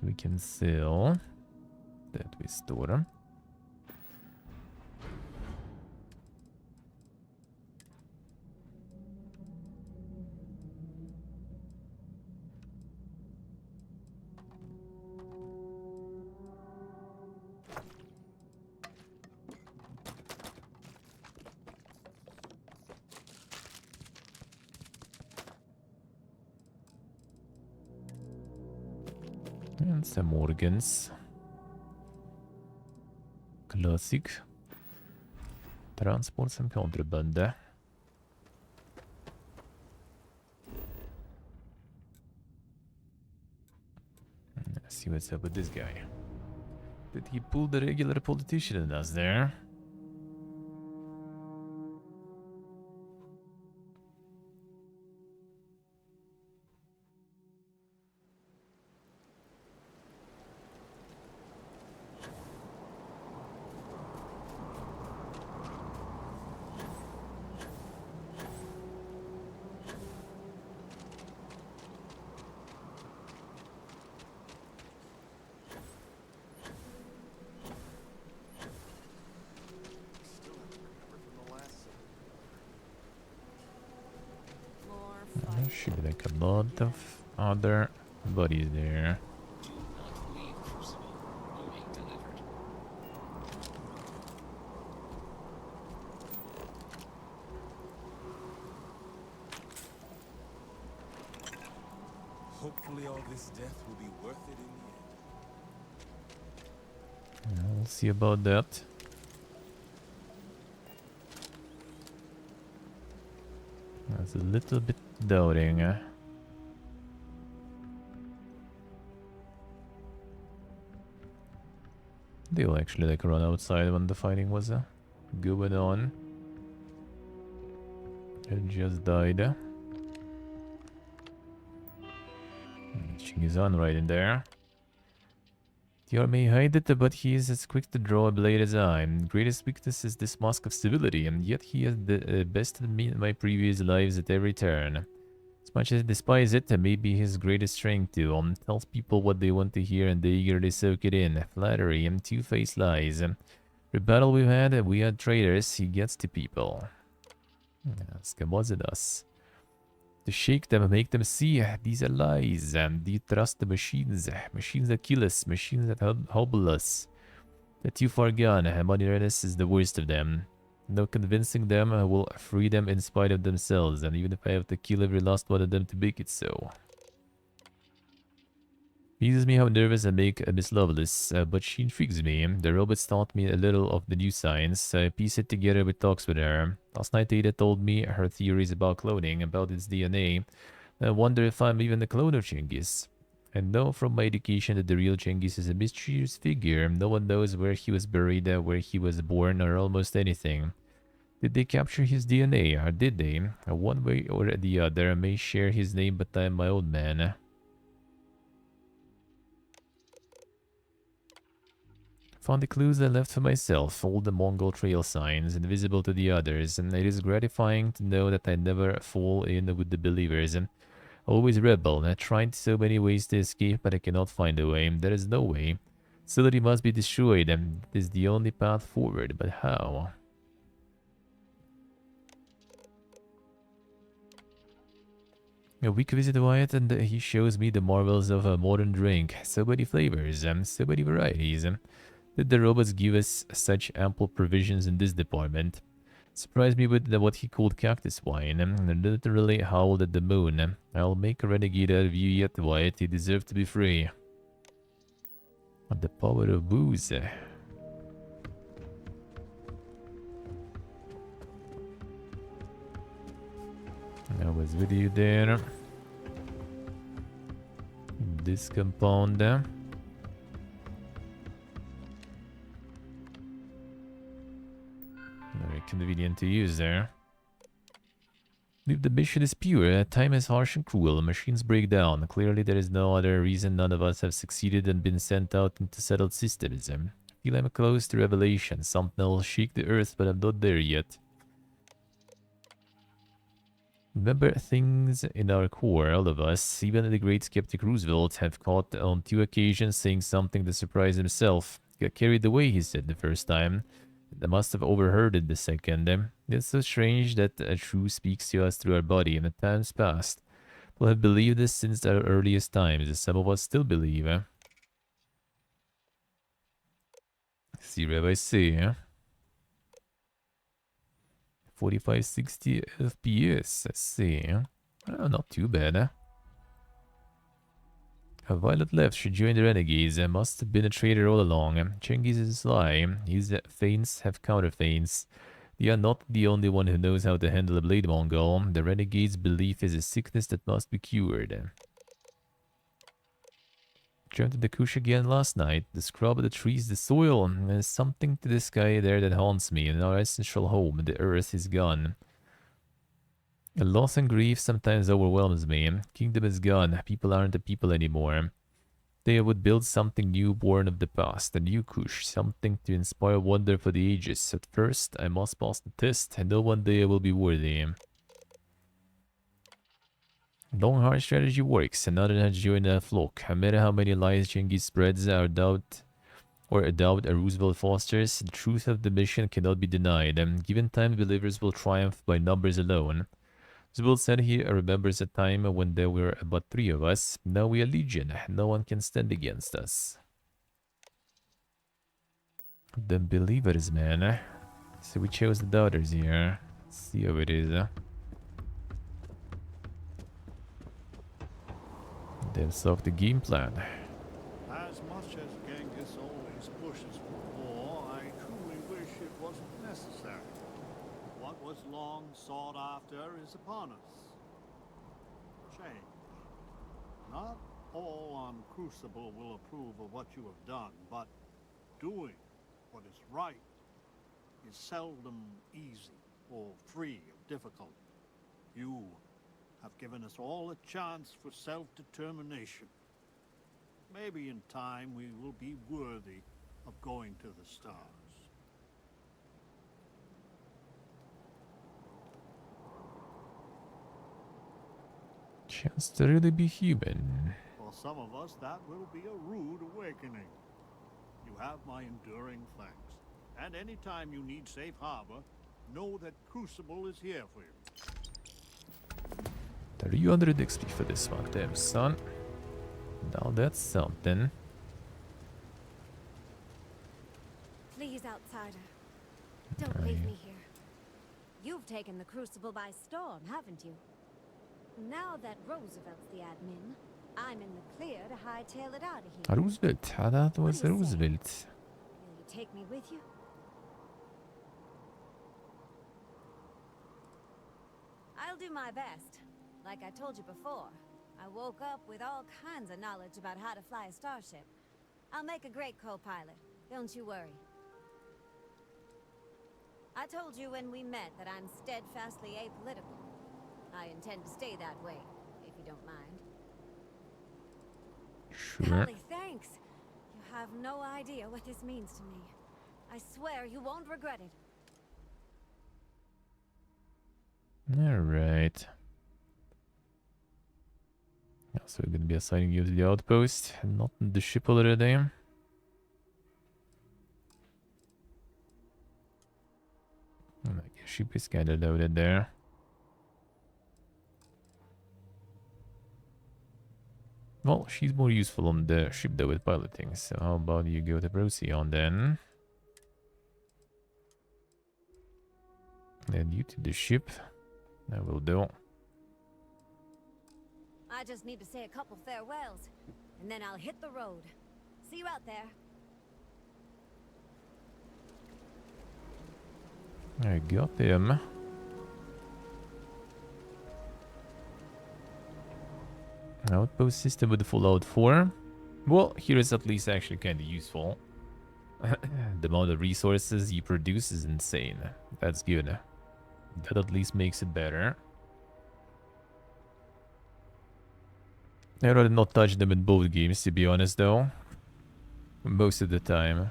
We can sell that we store. And some organs. Classic. Transport some contraband. Let's see what's up with this guy. Did he pull the regular politician in us there? Should be like a lot of other bodies there. Do not leave Crucible. Awaiting delivered. Hopefully all this death will be worth it in the end. We'll see about that. That's a little bit doubting. They'll actually like run outside when the fighting was going on. It just died. Shingizan right in there. Tiar may hide it, but he is as quick to draw a blade as I am. Greatest weakness is this mask of civility, and yet he has bested me in my previous lives at every turn. As much as I despise it, it may be his greatest strength too. Tells people what they want to hear and they eagerly soak it in. Flattery and two-faced lies. The battle we had traitors, he gets to people. Scabozed us. To shake them and make them see these are lies. Do you trust the machines? Machines that kill us, machines that hobble us. They're too far gone. Moderness is the worst of them. No convincing them will free them in spite of themselves, and even if I have to kill every last one of them to make it so. Pleases me how nervous I make Miss Lovelace, but she intrigues me. The robots taught me a little of the new science. I piece it together with talks with her. Last night Ada told me her theories about cloning, about its DNA. I wonder if I'm even a clone of Genghis. I know from my education that the real Genghis is a mysterious figure. No one knows where he was buried, where he was born, or almost anything. Did they capture his DNA, or did they? One way or the other, I may share his name, but I'm my own man. Found the clues I left for myself, all the Mongol trail signs, invisible to the others, and it is gratifying to know that I never fall in with the believers. Always rebel. I tried so many ways to escape, but I cannot find a way. There is no way. Facility must be destroyed, and it is the only path forward, but how? A week visit Wyatt, and he shows me the marvels of a modern drink. So many flavors, so many varieties. Did the robots give us such ample provisions in this department? Surprised me with what he called cactus wine, and literally howled at the moon. I'll make a renegade out of you yet, Wyatt. You deserve to be free. The power of booze. I was with you there. This compound. Very convenient to use there. If the mission is pure, time is harsh and cruel, machines break down. Clearly there is no other reason none of us have succeeded and been sent out into settled systems. I feel I'm close to revelation. Something will shake the earth, but I'm not there yet. Remember things in our core, all of us, even the great skeptic Roosevelt, have caught on 2 occasions saying something to surprise himself. Got carried away, he said the first time. I must have overheard it the second. It's so strange that a truth speaks to us through our body in the times past. People have believed this since our earliest times. Some of us still believe. See, Rabbi, see. 4560 FPS. Let's see. Oh, not too bad. A Violet left. She joined the Renegades. Must have been a traitor all along. Chengiz is sly. His feints have counter feints. They are not the only one who knows how to handle a blade Mongol. The Renegade's belief is a sickness that must be cured. Dreamt of the Kush again last night. The scrub, the trees, the soil. There's something to the sky there that haunts me. In our essential home, the earth is gone. A loss and grief sometimes overwhelms me. Kingdom is gone. People aren't the people anymore. They would build something new born of the past, a new Kush, something to inspire wonder for the ages. At first, I must pass the test, and know one day I will be worthy. Long hard strategy works. Another has joined a flock. No matter how many lies Genghis spreads, a doubt a Roosevelt fosters, the truth of the mission cannot be denied. Given time, believers will triumph by numbers alone. Roosevelt said he remembers a time when there were but 3 of us. Now we are legion. No one can stand against us. The believers, man. So we chose the doubters here. Let's see how it is. That's off the game plan. As much as Genghis always pushes for war, I truly wish it wasn't necessary. What was long sought after is upon us. Change. Not all on Crucible will approve of what you have done, but doing what is right is seldom easy or free of difficulty. You have given us all a chance for self-determination. Maybe in time we will be worthy of going to the stars. Chance to really be human. For some of us, that will be a rude awakening. You have my enduring thanks. And anytime you need safe harbor, know that Crucible is here for you. 300 XP for this one, damn son. Now that's something. Please, outsider. Don't leave me here. You've taken the Crucible by storm, haven't you? Now that Roosevelt's the admin, I'm in the clear to hightail it out of here. Roosevelt. That was Roosevelt. Will you take me with you? I'll do my best. Like I told you before, I woke up with all kinds of knowledge about how to fly a starship. I'll make a great co-pilot. Don't you worry. I told you when we met that I'm steadfastly apolitical. I intend to stay that way, if you don't mind. Sure. Golly, thanks. You have no idea what this means to me. I swear you won't regret it. Alright. So we're gonna be assigning you to the outpost, not the ship already. I guess ship is kinda loaded there. Well, she's more useful on the ship though with piloting, so how about you go to Procyon then? And you to the ship. That will do. I just need to say a couple farewells, and then I'll hit the road. See you out there. I got him. Outpost system with the Fallout 4. Well, here is at least actually kind of useful. The amount of resources you produce is insane. That's good. That at least makes it better. I'd rather not touch them in both games, to be honest, though. Most of the time.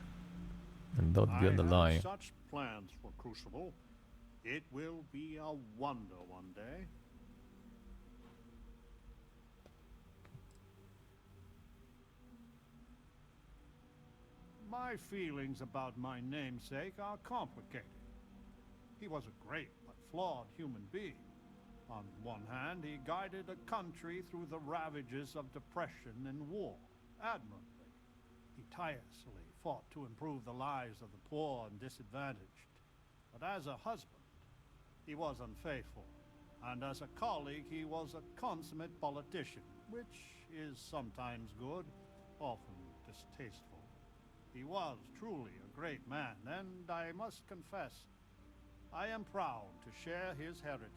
I'm not gonna lie. I have such plans for Crucible. It will be a wonder one day. My feelings about my namesake are complicated. He was a great but flawed human being. On one hand, he guided a country through the ravages of depression and war admirably. He tirelessly fought to improve the lives of the poor and disadvantaged. But as a husband, he was unfaithful. And as a colleague, he was a consummate politician, which is sometimes good, often distasteful. He was truly a great man, and I must confess, I am proud to share his heritage.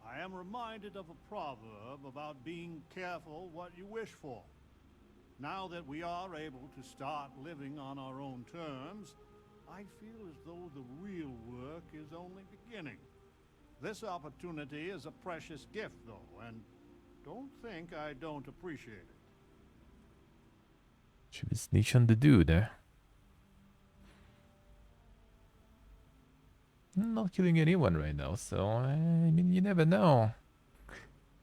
I am reminded of a proverb about being careful what you wish for. Now that we are able to start living on our own terms, I feel as though the real work is only beginning. This opportunity is a precious gift, though, and don't think I don't appreciate it. Should we snitch on the dude, eh? I'm not killing anyone right now, so I mean, you never know.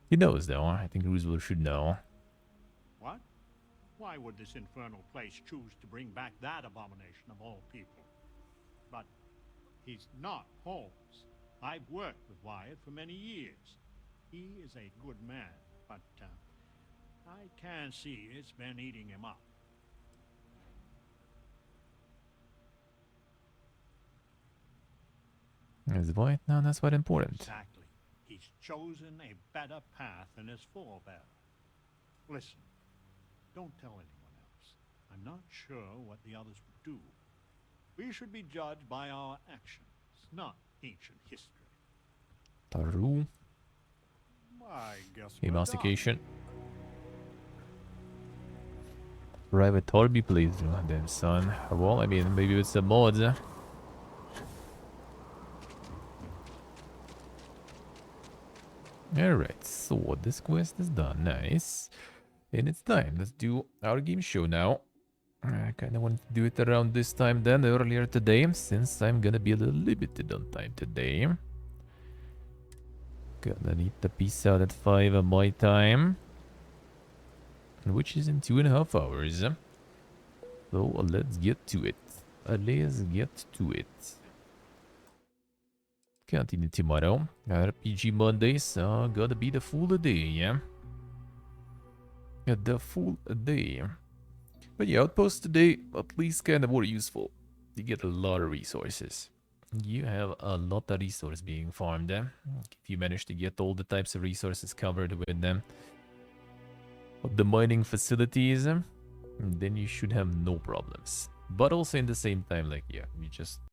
He knows, though. I think Crucible should know. What? Why would this infernal place choose to bring back that abomination of all people? But he's not Holmes. I've worked with Wyatt for many years. He is a good man, but I can see it's been eating him up. Is White now? That's what important. Exactly. He's chosen a better path than his forebear. Listen, don't tell anyone else. I'm not sure what the others would do. We should be judged by our actions, not ancient history. Taru. I guess Emancication. Private Torby, please. Damn son. Well, I mean, maybe it's the mods. Alright, so this quest is done. Nice. And it's time. Let's do our game show now. I kind of wanted to do it around this time then, earlier today, since I'm gonna be a little limited on time today. Gonna need to peace out at 5 of my time. Which is in 2.5 hours. So let's get to it. Let's get to it. Continue tomorrow. RPG Mondays are gonna be the full day, yeah? The full day. But yeah, Outposts today, at least kind of more useful. You get a lot of resources. You have a lot of resources being farmed. If you manage to get all the types of resources covered with them, the mining facilities, then you should have no problems. But also in the same time, like, yeah, you just